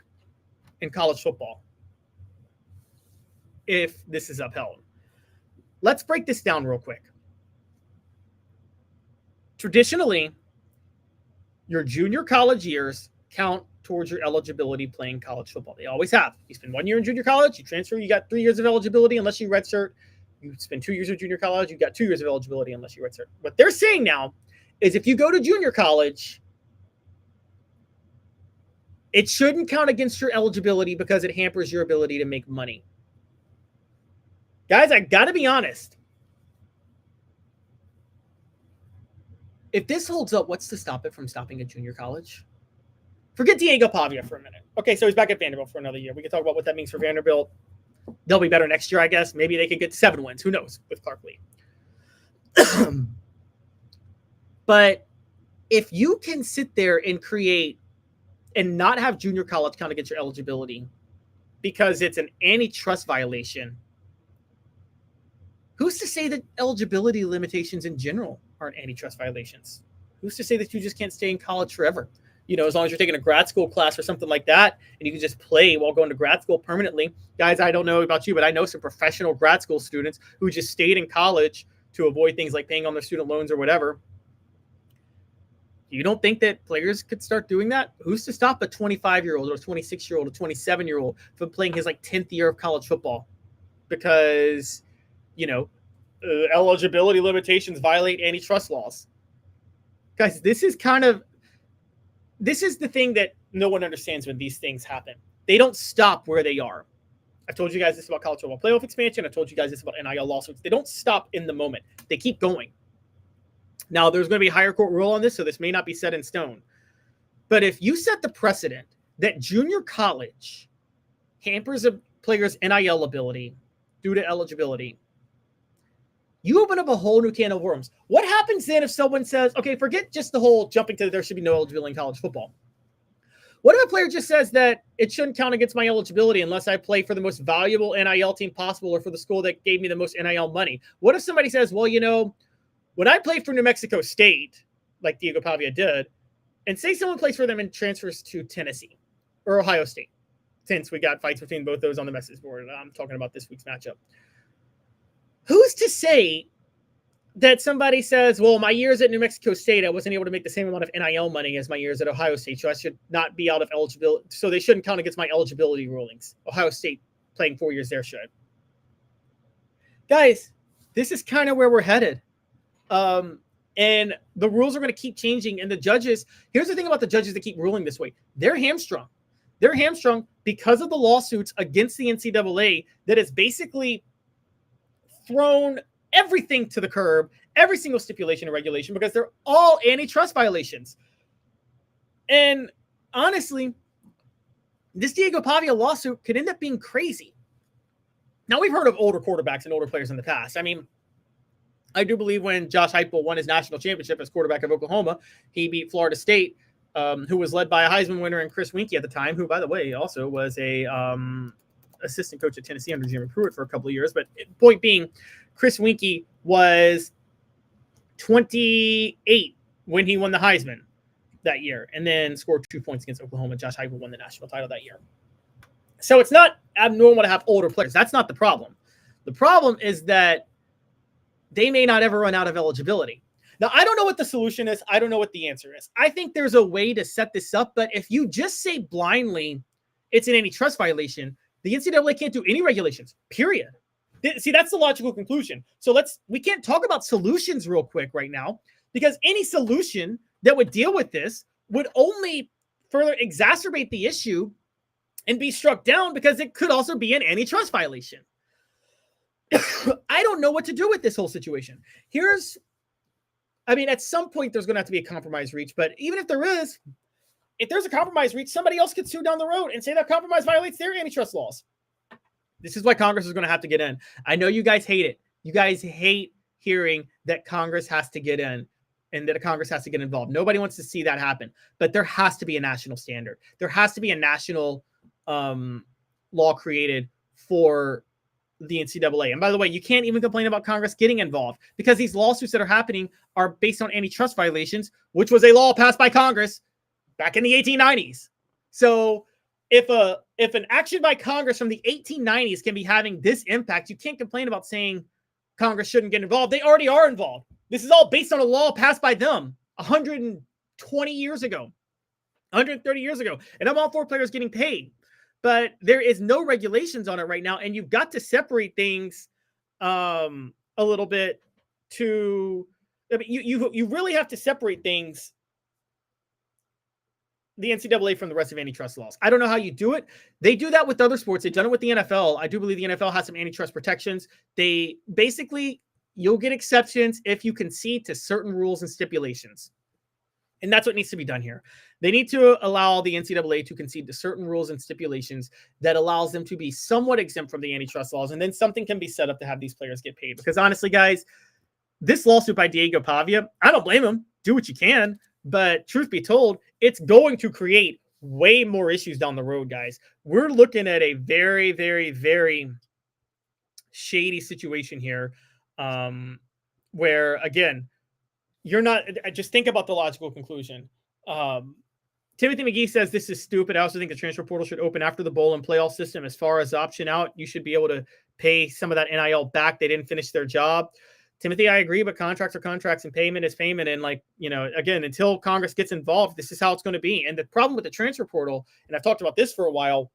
in college football if this is upheld. Let's break this down real quick. Traditionally, your junior college years count towards your eligibility playing college football. They always have. You spend 1 year in junior college, you transfer, you got 3 years of eligibility unless you redshirt. You spend 2 years in junior college, you got 2 years of eligibility unless you redshirt. What they're saying now is if you go to junior college, it shouldn't count against your eligibility because it hampers your ability to make money. Guys, I got to be honest. if this holds up, what's to stop it from stopping at junior college? Forget Diego Pavia for a minute. Okay, so he's back at Vanderbilt for another year. We can talk about what that means for Vanderbilt. They'll be better next year, I guess. Maybe they can get 7 wins. Who knows with Clark Lee. But if you can sit there and create and not have junior college count against your eligibility because it's an antitrust violation, who's to say that eligibility limitations in general aren't antitrust violations? Who's to say that you just can't stay in college forever? You know, as long as you're taking a grad school class or something like that, and you can just play while going to grad school permanently. Guys, I don't know about you, but I know some professional grad school students who just stayed in college to avoid things like paying on their student loans or whatever. You don't think that players could start doing that? Who's to stop a 25-year-old or a 26-year-old or 27-year-old from playing his 10th year of college football? Because, eligibility limitations violate antitrust laws. Guys, this is the thing that no one understands when these things happen. They don't stop where they are. I've told you guys this about college football playoff expansion. I've told you guys this about NIL lawsuits. They don't stop in the moment. They keep going. Now, there's going to be a higher court rule on this, so this may not be set in stone. But if you set the precedent that junior college hampers a player's NIL ability due to eligibility, you open up a whole new can of worms. What happens then if someone says, okay, forget just the whole jumping to there should be no eligibility in college football. What if a player just says that it shouldn't count against my eligibility unless I play for the most valuable NIL team possible or for the school that gave me the most NIL money? What if somebody says, well, when I played for New Mexico State, like Diego Pavia did, and say someone plays for them and transfers to Tennessee or Ohio State, since we got fights between both those on the message board, I'm talking about this week's matchup. Who's to say that somebody says, well, my years at New Mexico State, I wasn't able to make the same amount of NIL money as my years at Ohio State, so I should not be out of eligibility. So they shouldn't count against my eligibility rulings. Ohio State playing 4 years there should. Guys, this is kind of where we're headed. And the rules are going to keep changing. And the judges, here's the thing about the judges that keep ruling this way. They're hamstrung. They're hamstrung because of the lawsuits against the NCAA that has basically thrown everything to the curb, every single stipulation and regulation, because they're all antitrust violations. And honestly, this Diego Pavia lawsuit could end up being crazy. Now, we've heard of older quarterbacks and older players in the past. I mean, I do believe when Josh Heupel won his national championship as quarterback of Oklahoma, he beat Florida State, who was led by a Heisman winner and Chris Winkie at the time, who, by the way, also was a assistant coach at Tennessee under Jimmy Pruitt for a couple of years. But point being, Chris Winkie was 28 when he won the Heisman that year and then scored 2 points against Oklahoma. Josh Heupel won the national title that year. So it's not abnormal to have older players. That's not the problem. The problem is that they may not ever run out of eligibility. Now, I don't know what the solution is. I don't know what the answer is. I think there's a way to set this up, but if you just say blindly it's an antitrust violation, the NCAA can't do any regulations, period. See, that's the logical conclusion. So we can't talk about solutions real quick right now, because any solution that would deal with this would only further exacerbate the issue and be struck down because it could also be an antitrust violation. I don't know what to do with this whole situation. At some point there's going to have to be a compromise reached, but even if there's a compromise reached, somebody else could sue down the road and say that compromise violates their antitrust laws. This is why Congress is going to have to get in. I know you guys hate it. You guys hate hearing that Congress has to get in and that Congress has to get involved. Nobody wants to see that happen, but there has to be a national standard. There has to be a national law created for the NCAA. And by the way, you can't even complain about Congress getting involved because these lawsuits that are happening are based on antitrust violations, which was a law passed by Congress back in the 1890s. So if an action by Congress from the 1890s can be having this impact, you can't complain about saying Congress shouldn't get involved. They already are involved. This is all based on a law passed by them 120 years ago, 130 years ago. And I'm all for players getting paid, but there is no regulations on it right now. And you've got to separate things a little bit you really have to separate things, the NCAA from the rest of antitrust laws. I don't know how you do it. They do that with other sports. They've done it with the NFL. I do believe the NFL has some antitrust protections. They basically you'll get exceptions if you concede to certain rules and stipulations. And that's what needs to be done here. They need to allow the NCAA to concede to certain rules and stipulations that allows them to be somewhat exempt from the antitrust laws. And then something can be set up to have these players get paid. Because honestly, guys, this lawsuit by Diego Pavia, I don't blame him. Do what you can. But truth be told, it's going to create way more issues down the road, guys. We're looking at a very, very, very shady situation here where, again, you're not just think about the logical conclusion. Timothy McGee says this is stupid. I also think the transfer portal should open after the bowl and playoff system. As far as option out, you should be able to pay some of that NIL back. They didn't finish their job. Timothy, I agree, but contracts are contracts and payment is payment. And again, until Congress gets involved, this is how it's going to be. And the problem with the transfer portal, and I've talked about this for a while,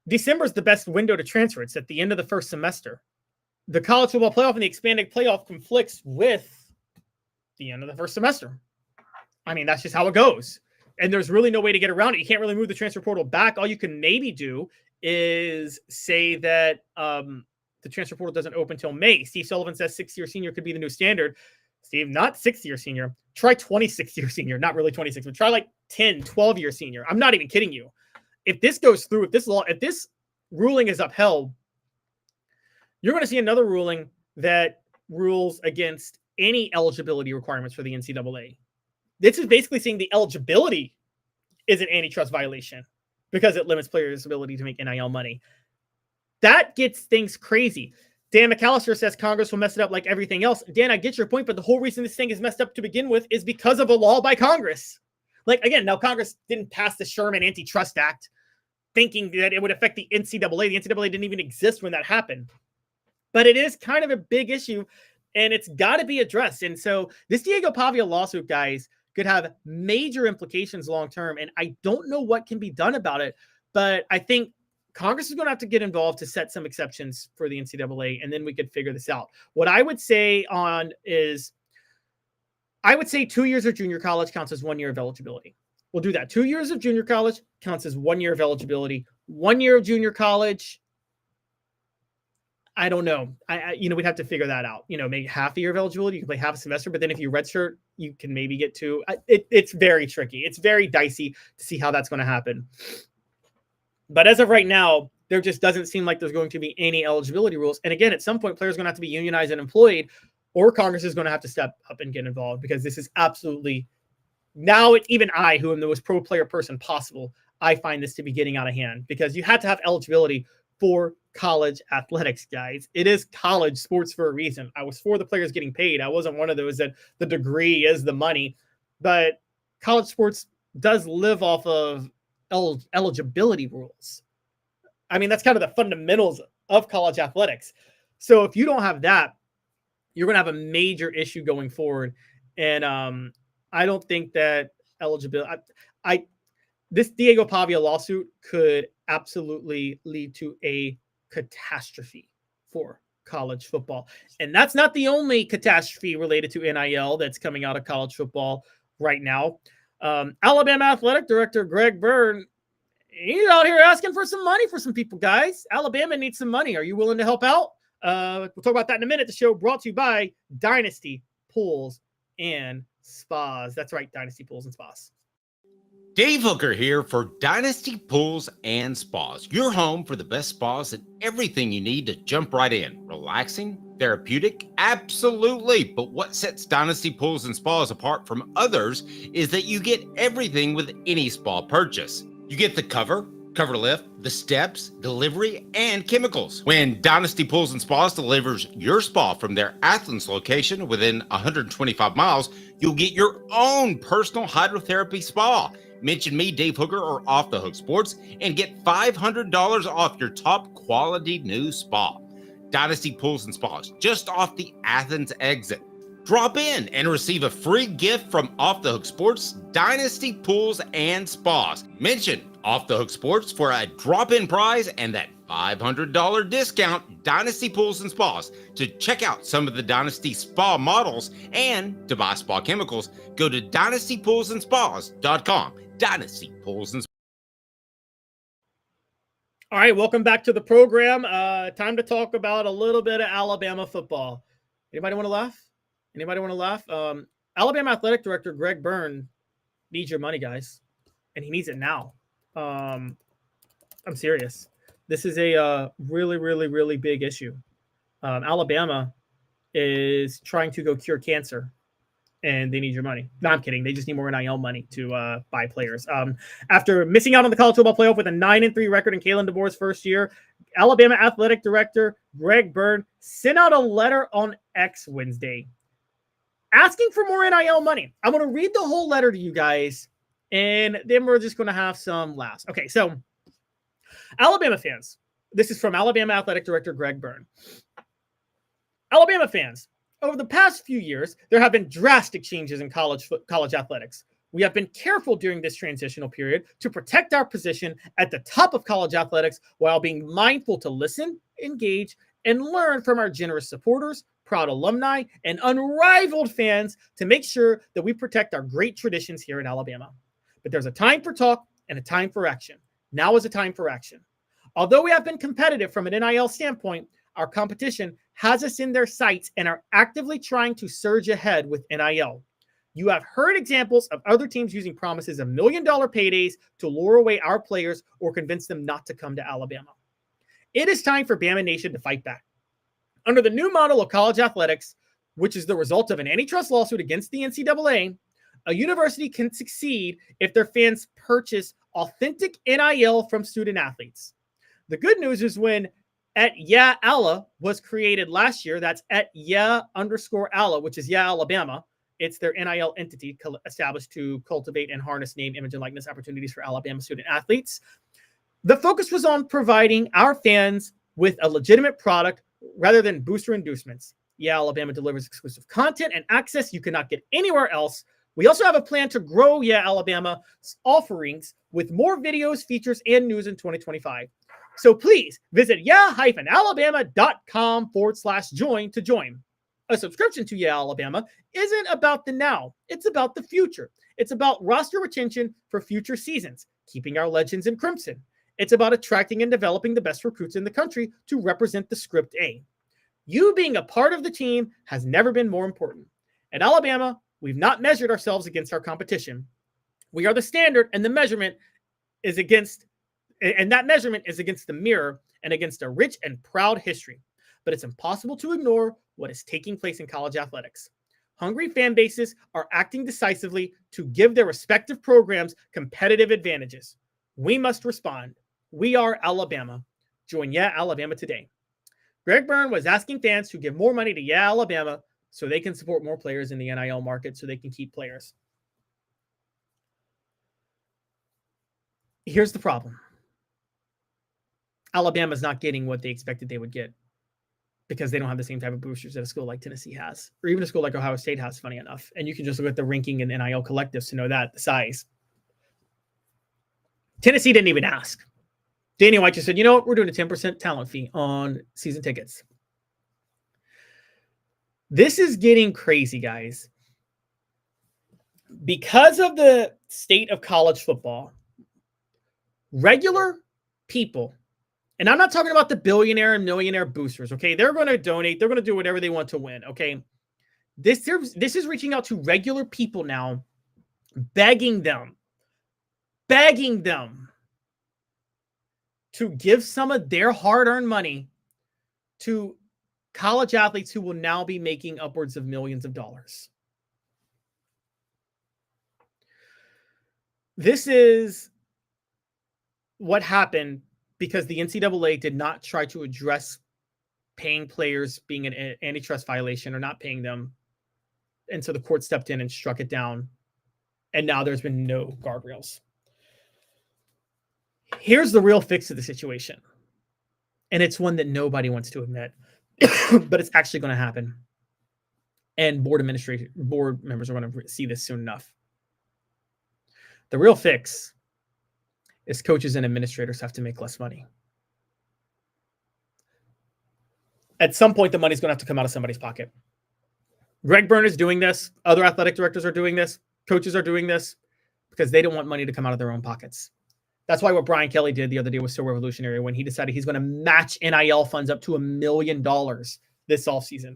December is the best window to transfer. It's at the end of the first semester. The college football playoff and the expanded playoff conflicts with the end of the first semester. I mean, that's just how it goes. And there's really no way to get around it. You can't really move the transfer portal back. All you can maybe do is say that the transfer portal doesn't open until May. Steve Sullivan says 6-year senior could be the new standard. Steve, not 6-year senior. Try 26-year senior. Not really 26, but try like 10, 12-year senior. I'm not even kidding you. If this goes through, if this ruling is upheld, you're going to see another ruling that rules against any eligibility requirements for the NCAA. This is basically saying the eligibility is an antitrust violation because it limits players' ability to make NIL money. That gets things crazy. Dan McAllister says Congress will mess it up like everything else. Dan, I get your point, but the whole reason this thing is messed up to begin with is because of a law by Congress. Like, again, now Congress didn't pass the Sherman Antitrust Act thinking that it would affect the NCAA. The NCAA didn't even exist when that happened. But it is kind of a big issue, and it's got to be addressed. And so this Diego Pavia lawsuit, guys, could have major implications long-term, and I don't know what can be done about it, but I think Congress is going to have to get involved to set some exceptions for the NCAA, and then we could figure this out. What I would say I would say 2 years of junior college counts as 1 year of eligibility. We'll do that. 2 years of junior college counts as 1 year of eligibility. 1 year of junior college, I don't know. We'd have to figure that out. Maybe half a year of eligibility. You can play half a semester, but then if you redshirt, you can maybe get to. It's very tricky. It's very dicey to see how that's going to happen. But as of right now, there just doesn't seem like there's going to be any eligibility rules. And again, at some point, players are going to have to be unionized and employed, or Congress is going to have to step up and get involved because this is absolutely now. Even I, who am the most pro-player person possible, I find this to be getting out of hand because you have to have eligibility for college athletics, guys. It is college sports for a reason. I was for the players getting paid. I wasn't one of those that the degree is the money, but college sports does live off of eligibility rules. I mean, that's kind of the fundamentals of college athletics. So if you don't have that, you're going to have a major issue going forward. And I don't think that eligibility, this Diego Pavia lawsuit could absolutely lead to a catastrophe for college football. And that's not the only catastrophe related to NIL that's coming out of college football right now. Alabama Athletic Director Greg Byrne, he's out here asking for some money for some people, guys. Alabama needs some money. Are you willing to help out? We'll talk about that in a minute. The show brought to you by Dynasty Pools and Spas. That's right, Dynasty Pools and Spas. Dave Hooker here for Dynasty Pools and Spas, your home for the best spas and everything you need to jump right in. Relaxing, therapeutic, absolutely. But what sets Dynasty Pools and Spas apart from others is that you get everything with any spa purchase. You get the cover lift, the steps, delivery, and chemicals. When Dynasty Pools and Spas delivers your spa from their Athens location within 125 miles, you'll get your own personal hydrotherapy spa. Mention me, Dave Hooker, or Off the Hook Sports, and get $500 off your top quality new spa. Dynasty Pools and Spas, just off the Athens exit. Drop in and receive a free gift from Off the Hook Sports, Dynasty Pools and Spas. Mention Off the Hook Sports for a drop-in prize and that $500 discount, Dynasty Pools and Spas. To check out some of the Dynasty Spa models and to buy spa chemicals, go to dynastypoolsandspas.com. Dynasty Pools and Spas. All right, welcome back to the program. Time to talk about a little bit of Alabama football. Anybody want to laugh? Anybody want to laugh? Alabama Athletic Director Greg Byrne needs your money, guys, and he needs it now. I'm serious. This is a really, really, really big issue. Alabama is trying to go cure cancer, and they need your money. No, I'm kidding. They just need more NIL money to buy players. After missing out on the college football playoff with a 9-3 record in Kalen DeBoer's first year, Alabama Athletic Director Greg Byrne sent out a letter on X Wednesday asking for more NIL money. I'm going to read the whole letter to you guys, and then we're just going to have some laughs. Okay, so Alabama fans, this is from Alabama Athletic Director Greg Byrne. Alabama fans, over the past few years, there have been drastic changes in college athletics. We have been careful during this transitional period to protect our position at the top of college athletics while being mindful to listen, engage, and learn from our generous supporters, proud alumni, and unrivaled fans to make sure that we protect our great traditions here in Alabama. But there's a time for talk and a time for action. Now is a time for action. Although we have been competitive from an NIL standpoint, our competition has us in their sights and are actively trying to surge ahead with NIL. You have heard examples of other teams using promises of $1 million paydays to lure away our players or convince them not to come to Alabama. It is time for Bama Nation to fight back. Under the new model of college athletics, which is the result of an antitrust lawsuit against the NCAA, a university can succeed if their fans purchase authentic NIL from student athletes. The good news is when at Yeah Alla was created last year, that's at Yeah_Alla, which is Yeah Alabama. It's their NIL entity established to cultivate and harness name, image, and likeness opportunities for Alabama student athletes. The focus was on providing our fans with a legitimate product rather than booster inducements. Yeah Alabama delivers exclusive content and access you cannot get anywhere else. We also have a plan to grow Yeah Alabama's offerings with more videos, features, and news in 2025. So please visit yeah-alabama.com/join to join. A subscription to Yeah Alabama isn't about the now. It's about the future. It's about roster retention for future seasons, keeping our legends in crimson. It's about attracting and developing the best recruits in the country to represent the Script A. You being a part of the team has never been more important. At Alabama, we've not measured ourselves against our competition. We are the standard, and the measurement is against the mirror and against a rich and proud history. But it's impossible to ignore what is taking place in college athletics. Hungry fan bases are acting decisively to give their respective programs competitive advantages. We must respond. We are Alabama. Join Yeah Alabama today. Greg Byrne was asking fans to give more money to Yeah Alabama so they can support more players in the NIL market so they can keep players. Here's the problem. Alabama's not getting what they expected they would get because they don't have the same type of boosters that a school like Tennessee has, or even a school like Ohio State has, funny enough. And you can just look at the ranking in NIL collectives to know that, the size. Tennessee didn't even ask. Danny White just said, you know what, we're doing a 10% talent fee on season tickets. This is getting crazy, guys. Because of the state of college football, regular people, and I'm not talking about the billionaire and millionaire boosters, okay? They're going to donate. They're going to do whatever they want to win, okay? This is reaching out to regular people now, begging them to give some of their hard-earned money to college athletes who will now be making upwards of millions of dollars. This is what happened because the NCAA did not try to address paying players being an antitrust violation or not paying them. And so the court stepped in and struck it down. And now there's been no guardrails. Here's the real fix to the situation. And it's one that nobody wants to admit, but it's actually going to happen. And board members are going to see this soon enough. The real fix is coaches and administrators have to make less money. At some point, the money's going to have to come out of somebody's pocket. Greg Byrne is doing this. Other athletic directors are doing this. Coaches are doing this because they don't want money to come out of their own pockets. That's why what Brian Kelly did the other day was so revolutionary when he decided he's going to match NIL funds up to $1 million this offseason.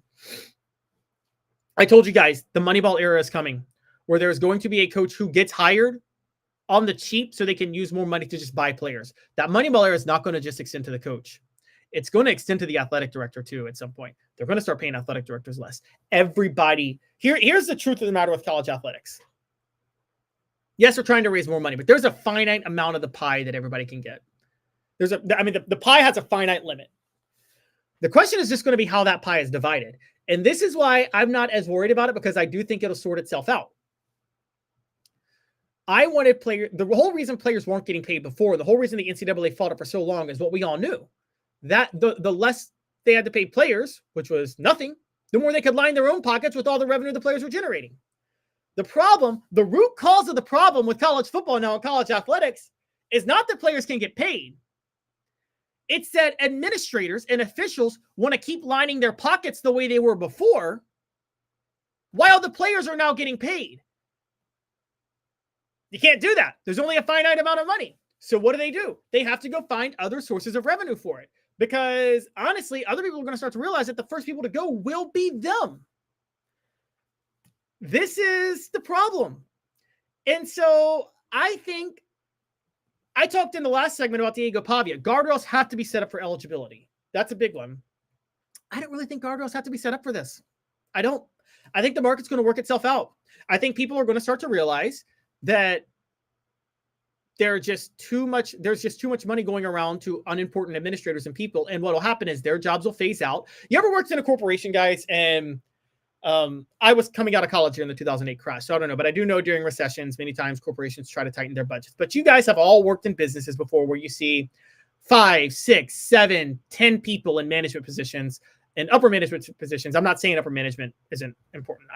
I told you guys the Moneyball era is coming, where there's going to be a coach who gets hired on the cheap so they can use more money to just buy players. That Moneyball era is not going to just extend to the coach. It's going to extend to the athletic director too at some point. They're going to start paying athletic directors less. Everybody, here's the truth of the matter with college athletics. Yes, we're trying to raise more money, but there's a finite amount of the pie that everybody can get. The pie has a finite limit. The question is just going to be how that pie is divided. And this is why I'm not as worried about it, because I do think it'll sort itself out. I wanted the whole reason players weren't getting paid before, the whole reason the NCAA fought it for so long is what we all knew. That the less they had to pay players, which was nothing, the more they could line their own pockets with all the revenue the players were generating. The problem, the root cause of the problem with college football now and college athletics is not that players can get paid. It's that administrators and officials want to keep lining their pockets the way they were before, while the players are now getting paid. You can't do that. There's only a finite amount of money. So what do? They have to go find other sources of revenue for it. Because honestly, other people are going to start to realize that the first people to go will be them. This is the problem. And so I think I talked in the last segment about Diego Pavia. Guardrails have to be set up for eligibility. That's a big one. I don't really think guardrails have to be set up for this. I don't. I think the market's going to work itself out. I think people are going to start to realize that there's just too much money going around to unimportant administrators and people. And what will happen is their jobs will phase out. You ever worked in a corporation, guys? And I was coming out of college here in the 2008 crash, so I don't know, but I do know during recessions, many times corporations try to tighten their budgets. But you guys have all worked in businesses before where you see 5, 6, 7, 10 people in management positions and upper management positions. I'm not saying upper management isn't important.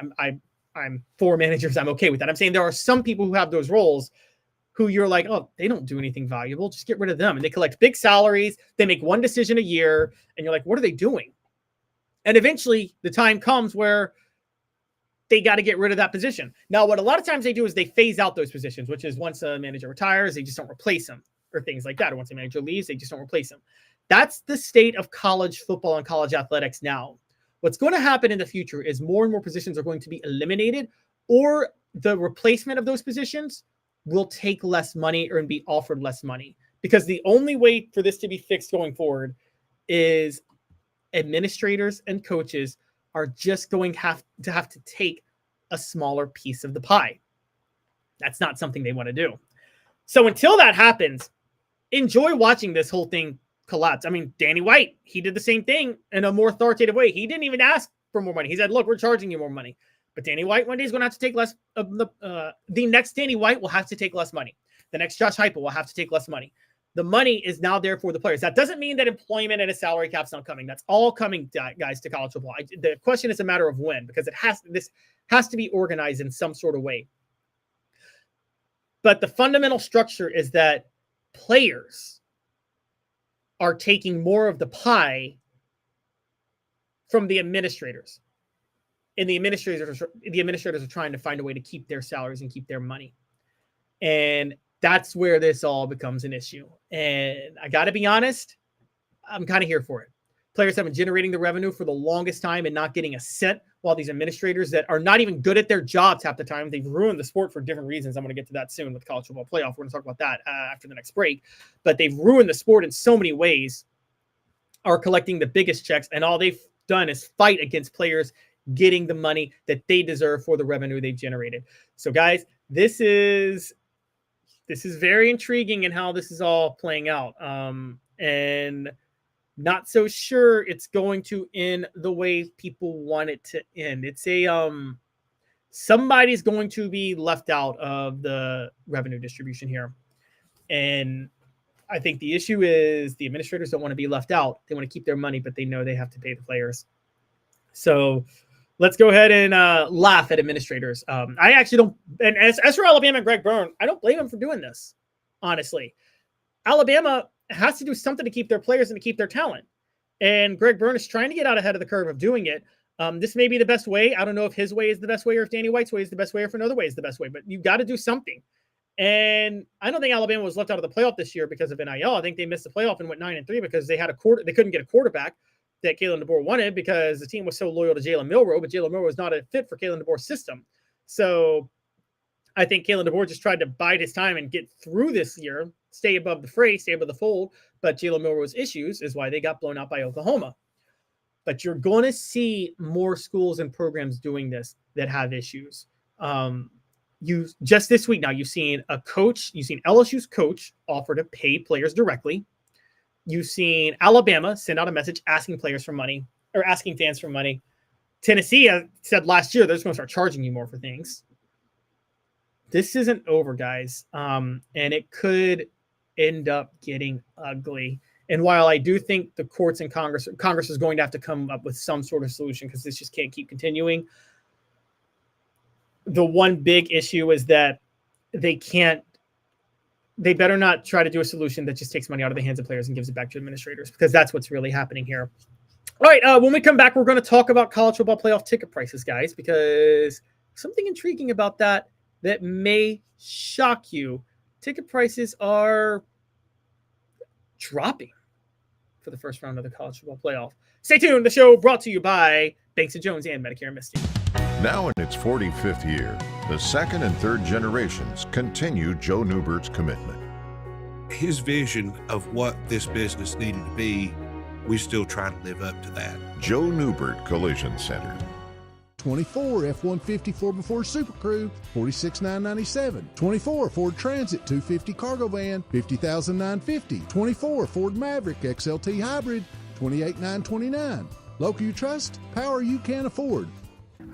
I'm for managers. I'm okay with that. I'm saying there are some people who have those roles who you're like, oh, they don't do anything valuable. Just get rid of them. And they collect big salaries. They make one decision a year. And you're like, what are they doing? And eventually the time comes where they got to get rid of that position. Now, what a lot of times they do is they phase out those positions, which is once a manager retires, they just don't replace them or things like that. Or once a manager leaves, they just don't replace them. That's the state of college football and college athletics now. What's going to happen in the future is more and more positions are going to be eliminated, or the replacement of those positions will take less money or be offered less money. Because the only way for this to be fixed going forward is administrators and coaches are just going to have to take a smaller piece of the pie. That's not something they want to do. So until that happens, enjoy watching this whole thing collapse. I mean, Danny White, he did the same thing in a more authoritative way. He didn't even ask for more money. He said, look, we're charging you more money. But Danny White one day is going to have to take less of the next Danny White will have to take less money. The next Josh Heupel will have to take less money. The money is now there for the players. That doesn't mean that employment and a salary cap's not coming. That's all coming, guys, to college football. The question is a matter of when, because this has to be organized in some sort of way. But the fundamental structure is that players are taking more of the pie from the administrators. And the administrators are trying to find a way to keep their salaries and keep their money. And that's where this all becomes an issue. And I got to be honest, I'm kind of here for it. Players have been generating the revenue for the longest time and not getting a cent, while these administrators that are not even good at their jobs half the time, they've ruined the sport for different reasons. I'm going to get to that soon with college football playoff. We're going to talk about that after the next break. But they've ruined the sport in so many ways, are collecting the biggest checks, and all they've done is fight against players getting the money that they deserve for the revenue they've generated. So guys, this is very intriguing in how this is all playing out. And not so sure it's going to end the way people want it to end. It's somebody's going to be left out of the revenue distribution here. And I think the issue is the administrators don't want to be left out. They want to keep their money, but they know they have to pay the players. So let's go ahead and laugh at administrators. I actually don't. And as for Alabama and Greg Byrne, I don't blame him for doing this, honestly. Alabama has to do something to keep their players and to keep their talent. And Greg Byrne is trying to get out ahead of the curve of doing it. This may be the best way. I don't know if his way is the best way or if Danny White's way is the best way or if another way is the best way. But you've got to do something. And I don't think Alabama was left out of the playoff this year because of NIL. I think they missed the playoff and went 9-3 because they couldn't get a quarterback that Kalen DeBoer wanted because the team was so loyal to Jalen Milroe, but Jalen Milroe was not a fit for Kalen DeBoer's system. So I think Kalen DeBoer just tried to bide his time and get through this year, stay above the fray, stay above the fold. But Jalen Milroe's issues is why they got blown out by Oklahoma. But you're going to see more schools and programs doing this that have issues. You just this week now, you've seen LSU's coach offer to pay players directly. You've seen Alabama send out a message asking players for money or asking fans for money. Tennessee said last year they're just going to start charging you more for things. This isn't over, guys, and it could end up getting ugly. And while I do think the courts and Congress is going to have to come up with some sort of solution because this just can't keep continuing, the one big issue is that they better not try to do a solution that just takes money out of the hands of players and gives it back to administrators, because that's what's really happening here. All right, when we come back, we're going to talk about college football playoff ticket prices, guys, because something intriguing about that may shock you. Ticket prices are dropping for the first round of the college football playoff. Stay tuned. The show brought to you by Banks & Jones and Medicare Misty. Now in its 45th year, the second and third generations continue Joe Neubert's commitment. His vision of what this business needed to be, we still try to live up to that. Joe Neubert Collision Center. 24 F-150 4x4 Super Crew, $46,997. 24 Ford Transit 250 Cargo Van, $50,950. 24 Ford Maverick XLT Hybrid, $28,929. Local you trust, power you can afford.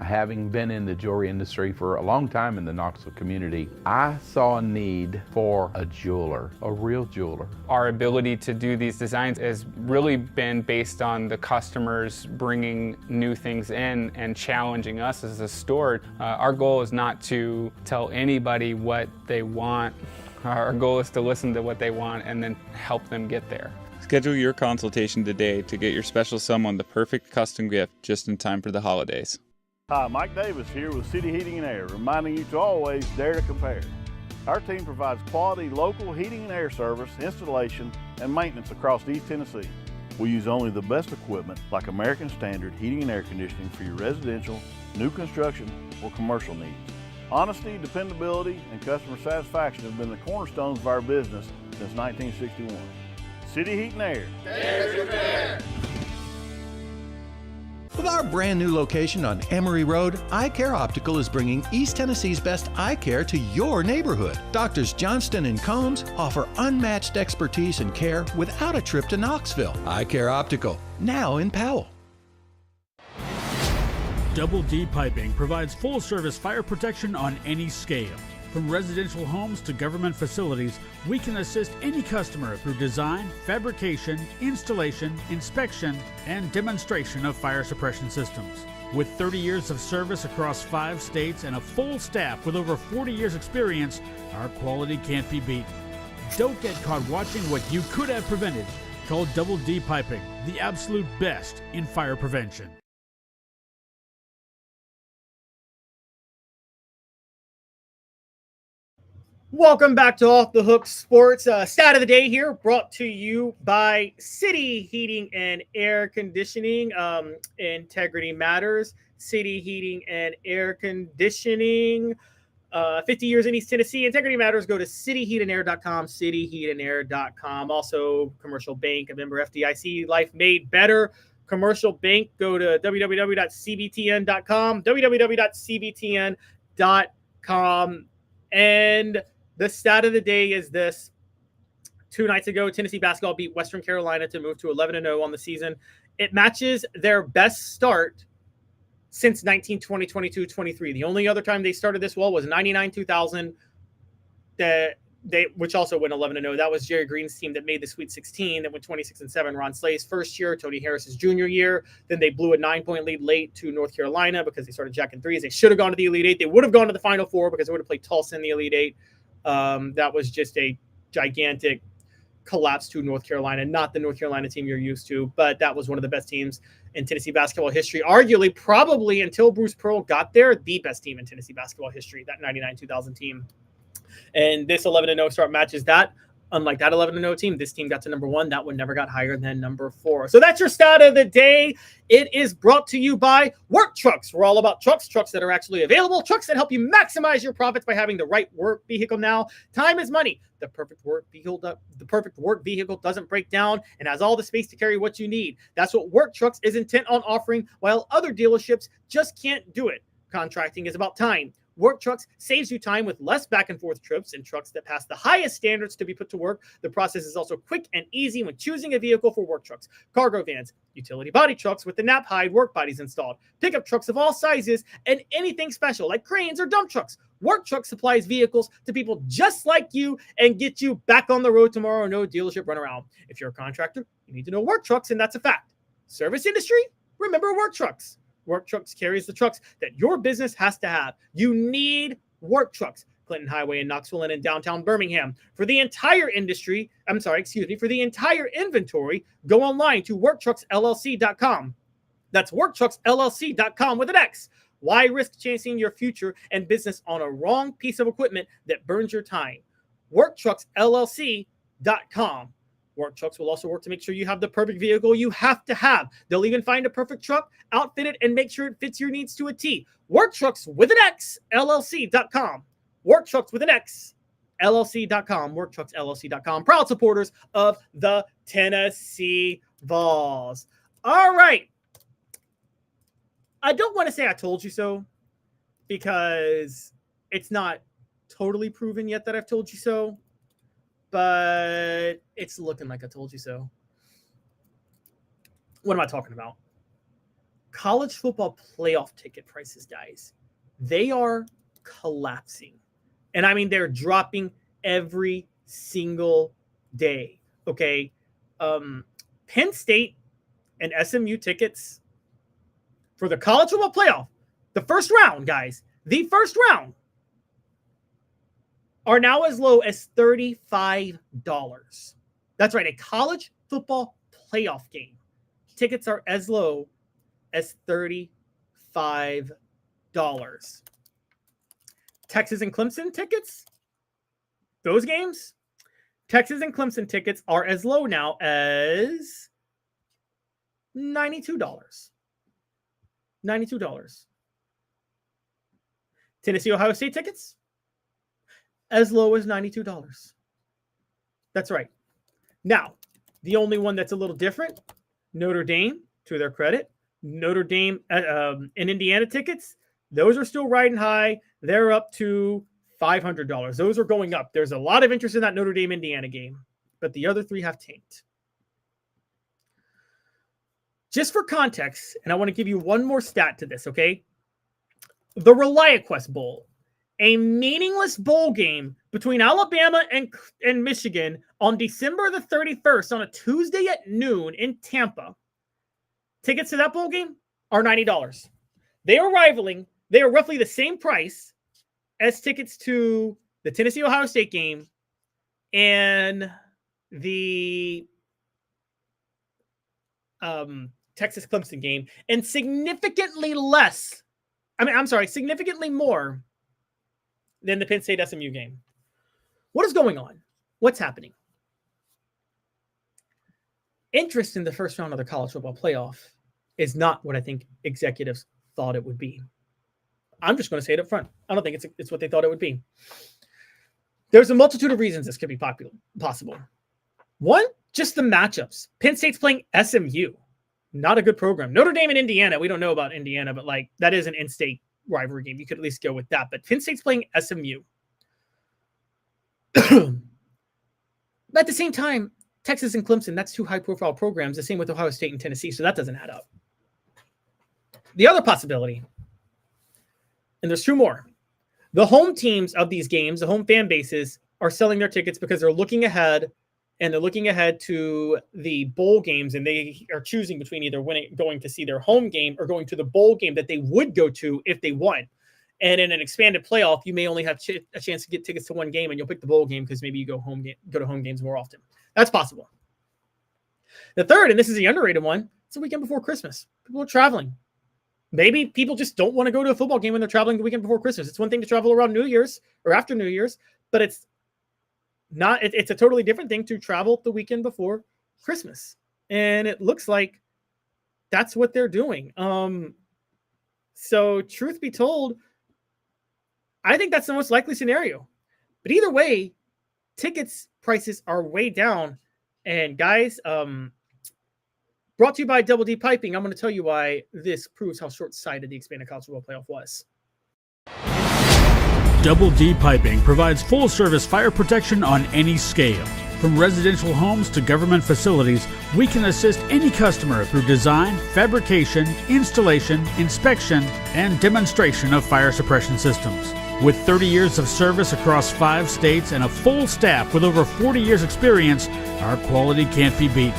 Having been in the jewelry industry for a long time in the Knoxville community, I saw a need for a jeweler, a real jeweler. Our ability to do these designs has really been based on the customers bringing new things in and challenging us as a store. Our goal is not to tell anybody what they want. Our goal is to listen to what they want and then help them get there. Schedule your consultation today to get your special someone the perfect custom gift just in time for the holidays. Hi, Mike Davis here with City Heating and Air, reminding you to always dare to compare. Our team provides quality local heating and air service, installation, and maintenance across East Tennessee. We use only the best equipment like American Standard heating and air conditioning for your residential, new construction, or commercial needs. Honesty, dependability, and customer satisfaction have been the cornerstones of our business since 1961. City Heat and Air. Dare to compare. With our brand new location on Emory Road, Eye Care Optical is bringing East Tennessee's best eye care to your neighborhood. Doctors Johnston and Combs offer unmatched expertise and care without a trip to Knoxville. Eye Care Optical, now in Powell. Double D Piping provides full-service fire protection on any scale. From residential homes to government facilities, we can assist any customer through design, fabrication, installation, inspection, and demonstration of fire suppression systems. With 30 years of service across 5 states and a full staff with over 40 years experience, our quality can't be beaten. Don't get caught watching what you could have prevented. Call Double D Piping, the absolute best in fire prevention. Welcome back to Off the Hook Sports. Stat of the day here brought to you by City Heating and Air Conditioning. Integrity matters. City Heating and Air Conditioning. 50 years in East Tennessee. Integrity matters. Go to cityheatandair.com, cityheatandair.com. Also, Commercial Bank, a member FDIC. Life made better. Commercial Bank. Go to www.cbtn.com, www.cbtn.com. And the stat of the day is this. 2 nights ago, Tennessee basketball beat Western Carolina to move to 11-0 on the season. It matches their best start since 1920-22-23. The only other time they started this well was 99-2000, which also went 11-0. That was Jerry Green's team that made the Sweet 16, that went 26-7. Ron Slay's first year, Tony Harris's junior year. Then they blew a 9-point lead late to North Carolina because they started jacking threes. They should have gone to the Elite Eight. They would have gone to the Final Four because they would have played Tulsa in the Elite Eight. That was just a gigantic collapse to North Carolina, not the North Carolina team you're used to, but that was one of the best teams in Tennessee basketball history. Arguably, probably until Bruce Pearl got there, the best team in Tennessee basketball history, that 99-2000 team. And this 11-0 start matches that. Unlike that 11-0 team, this team got to number 1. That one never got higher than number 4. So that's your stat of the day. It is brought to you by Work Trucks. We're all about trucks that are actually available, trucks that help you maximize your profits by having the right work vehicle now. Time is money. The perfect work vehicle doesn't break down and has all the space to carry what you need. That's what Work Trucks is intent on offering, while other dealerships just can't do it. Contracting is about time. Work Trucks saves you time with less back and forth trips and trucks that pass the highest standards to be put to work. The process is also quick and easy when choosing a vehicle for Work Trucks. Cargo vans, utility body trucks with the nap hide work bodies installed, pickup trucks of all sizes, and anything special like cranes or dump trucks. Work Truck supplies vehicles to people just like you and get you back on the road tomorrow. No dealership runaround. If you're a contractor, you need to know Work Trucks, and that's a fact. Service industry, remember Work Trucks. Work Trucks carries the trucks that your business has to have. You need Work Trucks. Clinton Highway in Knoxville and in downtown Birmingham. For the entire inventory, go online to worktrucksllc.com. That's worktrucksllc.com with an X. Why risk chasing your future and business on a wrong piece of equipment that burns your time? worktrucksllc.com. Work Trucks will also work to make sure you have the perfect vehicle you have to have. They'll even find a perfect truck, outfit it, and make sure it fits your needs to a T. Work Trucks with an X, LLC.com. Work Trucks with an X, LLC.com. WorkTrucksLLC.com. Proud supporters of the Tennessee Vols. All right. I don't want to say I told you so because it's not totally proven yet that I've told you so. But it's looking like I told you so. What am I talking about? College football playoff ticket prices, guys. They are collapsing. And I mean, they're dropping every single day. Okay. Penn State and SMU tickets for the college football playoff, the first round, guys, the first round, are now as low as $35. That's right, a college football playoff game. Tickets are as low as $35. Texas and Clemson tickets, those games, Texas and Clemson tickets are as low now as $92. $92. Tennessee, Ohio State tickets, as low as $92. That's right. Now, the only one that's a little different, Notre Dame, to their credit, Notre Dame and Indiana tickets, those are still riding high. They're up to $500. Those are going up. There's a lot of interest in that Notre Dame Indiana game, but the other three have tanked. Just for context, and I want to give you one more stat to this, okay? The ReliaQuest Bowl, a meaningless bowl game between Alabama and Michigan on December the 31st on a Tuesday at noon in Tampa. Tickets to that bowl game are $90. They are roughly the same price as tickets to the Tennessee-Ohio State game and the Texas-Clemson game, and significantly more than the Penn State SMU game. What is going on? What's happening? Interest in the first round of the college football playoff is not what I think executives thought it would be. I'm just going to say it up front. I don't think it's what they thought it would be. There's a multitude of reasons this could be possible. One, just the matchups. Penn State's playing SMU. Not a good program. Notre Dame and Indiana, we don't know about Indiana, but that is an in-state rivalry game. You could at least go with that. But Penn State's playing SMU. But at the same time, Texas and Clemson, that's two high-profile programs. The same with Ohio State and Tennessee, so that doesn't add up. The other possibility, and there's two more. The home teams of these games, the home fan bases, are selling their tickets because they're looking ahead, and they're looking ahead to the bowl games, and they are choosing between either going to see their home game or going to the bowl game that they would go to if they won. And in an expanded playoff, you may only have a chance to get tickets to one game, and you'll pick the bowl game because maybe you go to home games more often. That's possible. The third, and this is the underrated one, it's the weekend before Christmas. People are traveling. Maybe people just don't want to go to a football game when they're traveling the weekend before Christmas. It's one thing to travel around New Year's or after New Year's, but it's not. It's a totally different thing to travel the weekend before Christmas, and it looks like that's what they're doing. So truth be told, I think that's the most likely scenario. But either way, tickets prices are way down. And guys, brought to you by Double D Piping, I'm going to tell you why this proves how short-sighted the expanded college football playoff was. Double D Piping provides full-service fire protection on any scale. From residential homes to government facilities, we can assist any customer through design, fabrication, installation, inspection, and demonstration of fire suppression systems. With 30 years of service across 5 states and a full staff with over 40 years experience, our quality can't be beaten.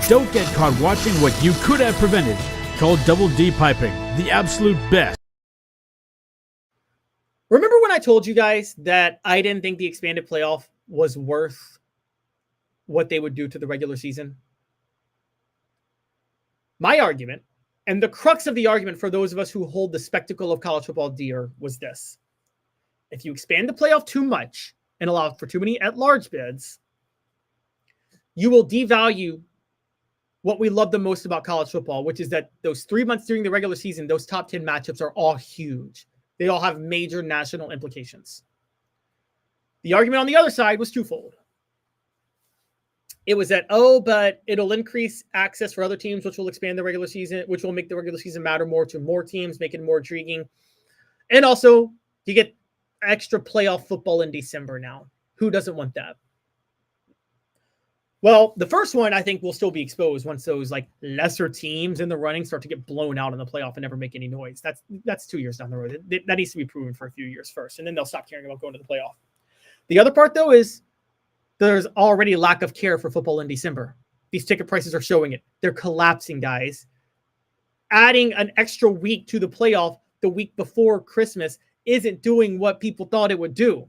Don't get caught watching what you could have prevented. Call Double D Piping, the absolute best. Remember when I told you guys that I didn't think the expanded playoff was worth what they would do to the regular season? My argument, and the crux of the argument for those of us who hold the spectacle of college football dear, was this. If you expand the playoff too much and allow for too many at-large bids, you will devalue what we love the most about college football, which is that those 3 months during the regular season, those top 10 matchups are all huge. They all have major national implications. The argument on the other side was twofold. It was that, but it'll increase access for other teams, which will expand the regular season, which will make the regular season matter more to more teams, make it more intriguing. And also, you get extra playoff football in December now. Who doesn't want that? Well, the first one I think will still be exposed once those like lesser teams in the running start to get blown out in the playoff and never make any noise. That's 2 years down the road. That needs to be proven for a few years first, and then they'll stop caring about going to the playoff. The other part, though, is there's already a lack of care for football in December. These ticket prices are showing it. They're collapsing, guys. Adding an extra week to the playoff the week before Christmas isn't doing what people thought it would do.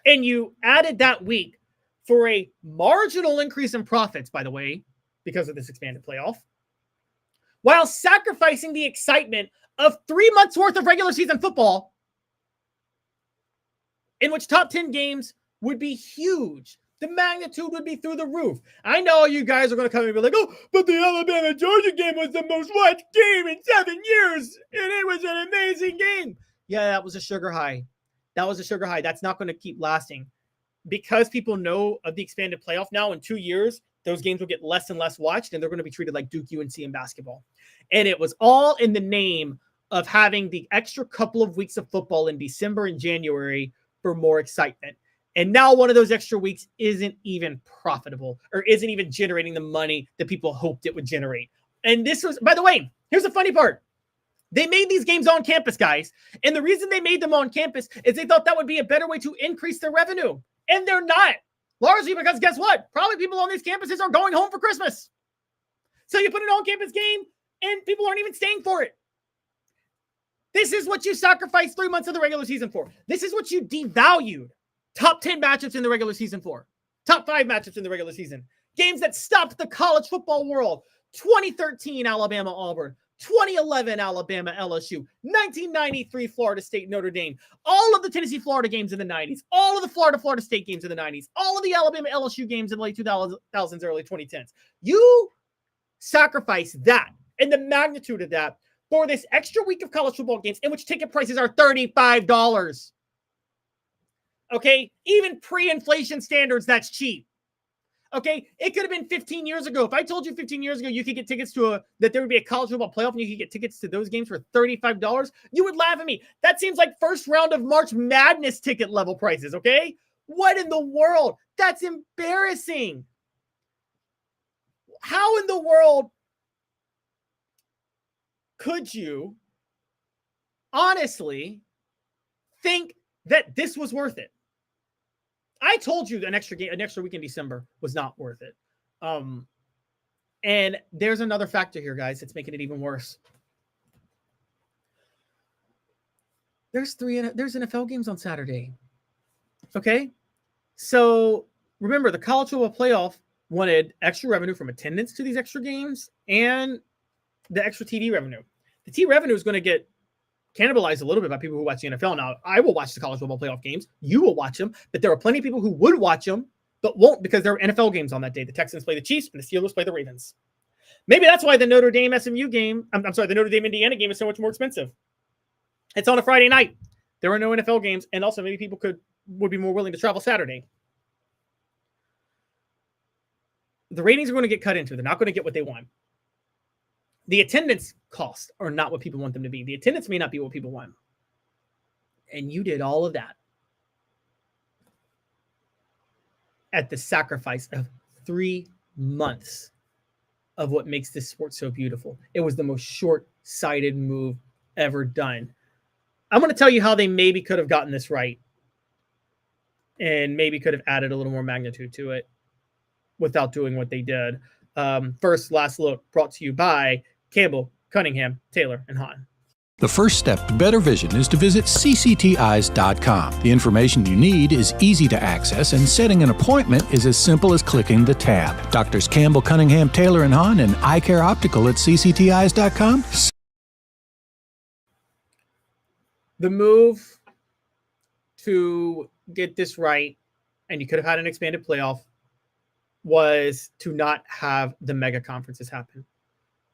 And you added that week for a marginal increase in profits, by the way, because of this expanded playoff, while sacrificing the excitement of 3 months worth of regular season football, in which top 10 games would be huge. The magnitude would be through the roof. I know you guys are going to come and be like, but the Alabama-Georgia game was the most watched game in 7 years, and it was an amazing game. Yeah, that was a sugar high. That was a sugar high. That's not going to keep lasting. Because people know of the expanded playoff now, in 2 years, those games will get less and less watched, and they're going to be treated like Duke UNC in basketball. And it was all in the name of having the extra couple of weeks of football in December and January for more excitement. And now one of those extra weeks isn't even profitable or isn't even generating the money that people hoped it would generate. And this was, by the way, here's the funny part. They made these games on campus, guys. And the reason they made them on campus is they thought that would be a better way to increase their revenue. And they're not. Largely because guess what? Probably people on these campuses are going home for Christmas. So you put an on-campus game and people aren't even staying for it. This is what you sacrificed 3 months of the regular season for. This is what you devalued top 10 matchups in the regular season for. Top 5 matchups in the regular season. Games that stopped the college football world. 2013 Alabama Auburn. 2011 Alabama LSU, 1993 Florida State Notre Dame, all of the Tennessee Florida games in the 90s, all of the Florida State games in the 90s, all of the Alabama LSU games in the late 2000s, early 2010s. You sacrifice that and the magnitude of that for this extra week of college football games in which ticket prices are $35. Okay, even pre-inflation standards, that's cheap. Okay, it could have been 15 years ago. If I told you 15 years ago you could get tickets to that there would be a college football playoff and you could get tickets to those games for $35, you would laugh at me. That seems like first round of March Madness ticket level prices, okay? What in the world? That's embarrassing. How in the world could you honestly think that this was worth it? I told you an extra week in December was not worth it. And there's another factor here, guys, that's making it even worse. There's NFL games on Saturday. Okay? So remember, the college football playoff wanted extra revenue from attendance to these extra games and the extra TV revenue. The TV revenue is going to get cannibalized a little bit by people who watch the NFL. Now, I will watch the college football playoff games. You will watch them, but there are plenty of people who would watch them, but won't because there are NFL games on that day. The Texans play the Chiefs and the Steelers play the Ravens. Maybe that's why the Notre Dame SMU game, I'm sorry, the Notre Dame Indiana game is so much more expensive. It's on a Friday night. There are no NFL games, and also maybe people would be more willing to travel Saturday. The ratings are going to get cut into. They're not going to get what they want. The attendance costs are not what people want them to be. The attendance may not be what people want. And you did all of that at the sacrifice of 3 months of what makes this sport so beautiful. It was the most short-sighted move ever done. I'm going to tell you how they maybe could have gotten this right and maybe could have added a little more magnitude to it without doing what they did. First, last look brought to you by Campbell, Cunningham, Taylor, and Hahn. The first step to better vision is to visit ccteyes.com. The information you need is easy to access, and setting an appointment is as simple as clicking the tab. Doctors Campbell, Cunningham, Taylor, and Hahn, and Eye Care Optical at ccteyes.com. The move to get this right, and you could have had an expanded playoff, was to not have the mega conferences happen.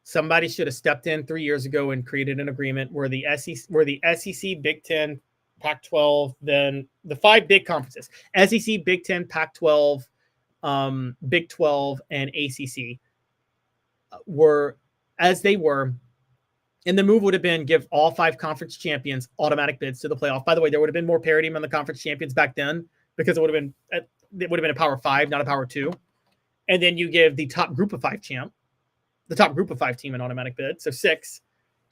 Somebody should have stepped in 3 years ago and created an agreement where the SEC, Big Ten, Pac-12, then the 5 big conferences, SEC, Big Ten, Pac-12, Big 12, and ACC were as they were. And the move would have been give all 5 conference champions automatic bids to the playoff. By the way, there would have been more parity among the conference champions back then because it would have been a Power 5, not a Power 2. And then you give the top group of 5 champ, the top group of 5 team an automatic bid, so 6.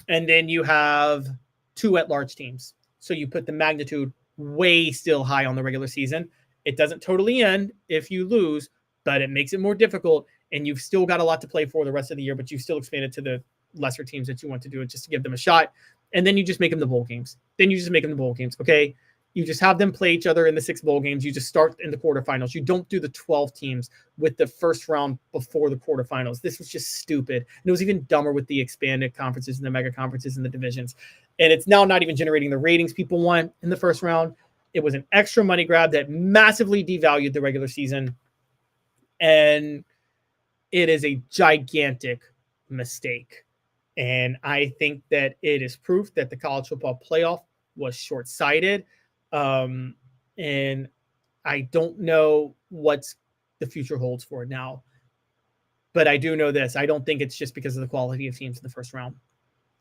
And then you have 2 at-large teams. So you put the magnitude way still high on the regular season. It doesn't totally end if you lose, but it makes it more difficult. And you've still got a lot to play for the rest of the year, but you still expand it to the lesser teams that you want to do it just to give them a shot. And then you just make them the bowl games. Okay? You just have them play each other in the 6 bowl games. You just start in the quarterfinals. You don't do the 12 teams with the first round before the quarterfinals. This was just stupid. And it was even dumber with the expanded conferences and the mega conferences and the divisions. And it's now not even generating the ratings people want in the first round. It was an extra money grab that massively devalued the regular season. And it is a gigantic mistake. And I think that it is proof that the college football playoff was short-sighted. And I don't know what the future holds for it now, but I do know this. I don't think it's just because of the quality of teams in the first round.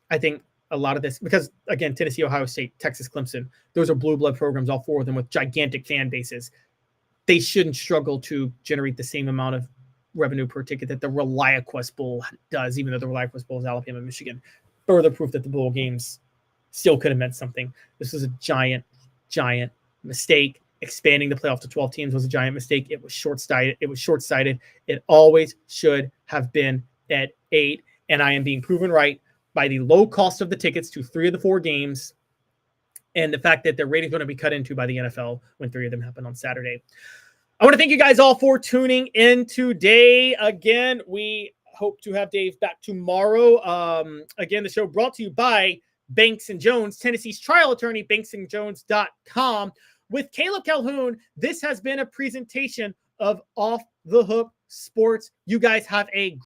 I think a lot of this, because again, Tennessee, Ohio State, Texas, Clemson, those are blue blood programs, all 4 of them with gigantic fan bases. They shouldn't struggle to generate the same amount of revenue per ticket that the ReliaQuest Bowl does, even though the ReliaQuest Bowl is Alabama, Michigan. Further proof that the bowl games still could have meant something. This was a giant mistake. Expanding the playoff to 12 teams was a giant mistake. It was short-sighted. It always should have been at 8. And I am being proven right by the low cost of the tickets to 3 of the 4 games and the fact that their ratings are going to be cut into by the NFL when 3 of them happen on Saturday. I want to thank you guys all for tuning in today. Again, we hope to have Dave back tomorrow. Again, the show brought to you by Banks & Jones, Tennessee's trial attorney, banksandjones.com. With Caleb Calhoun, this has been a presentation of Off the Hook Sports. You guys have a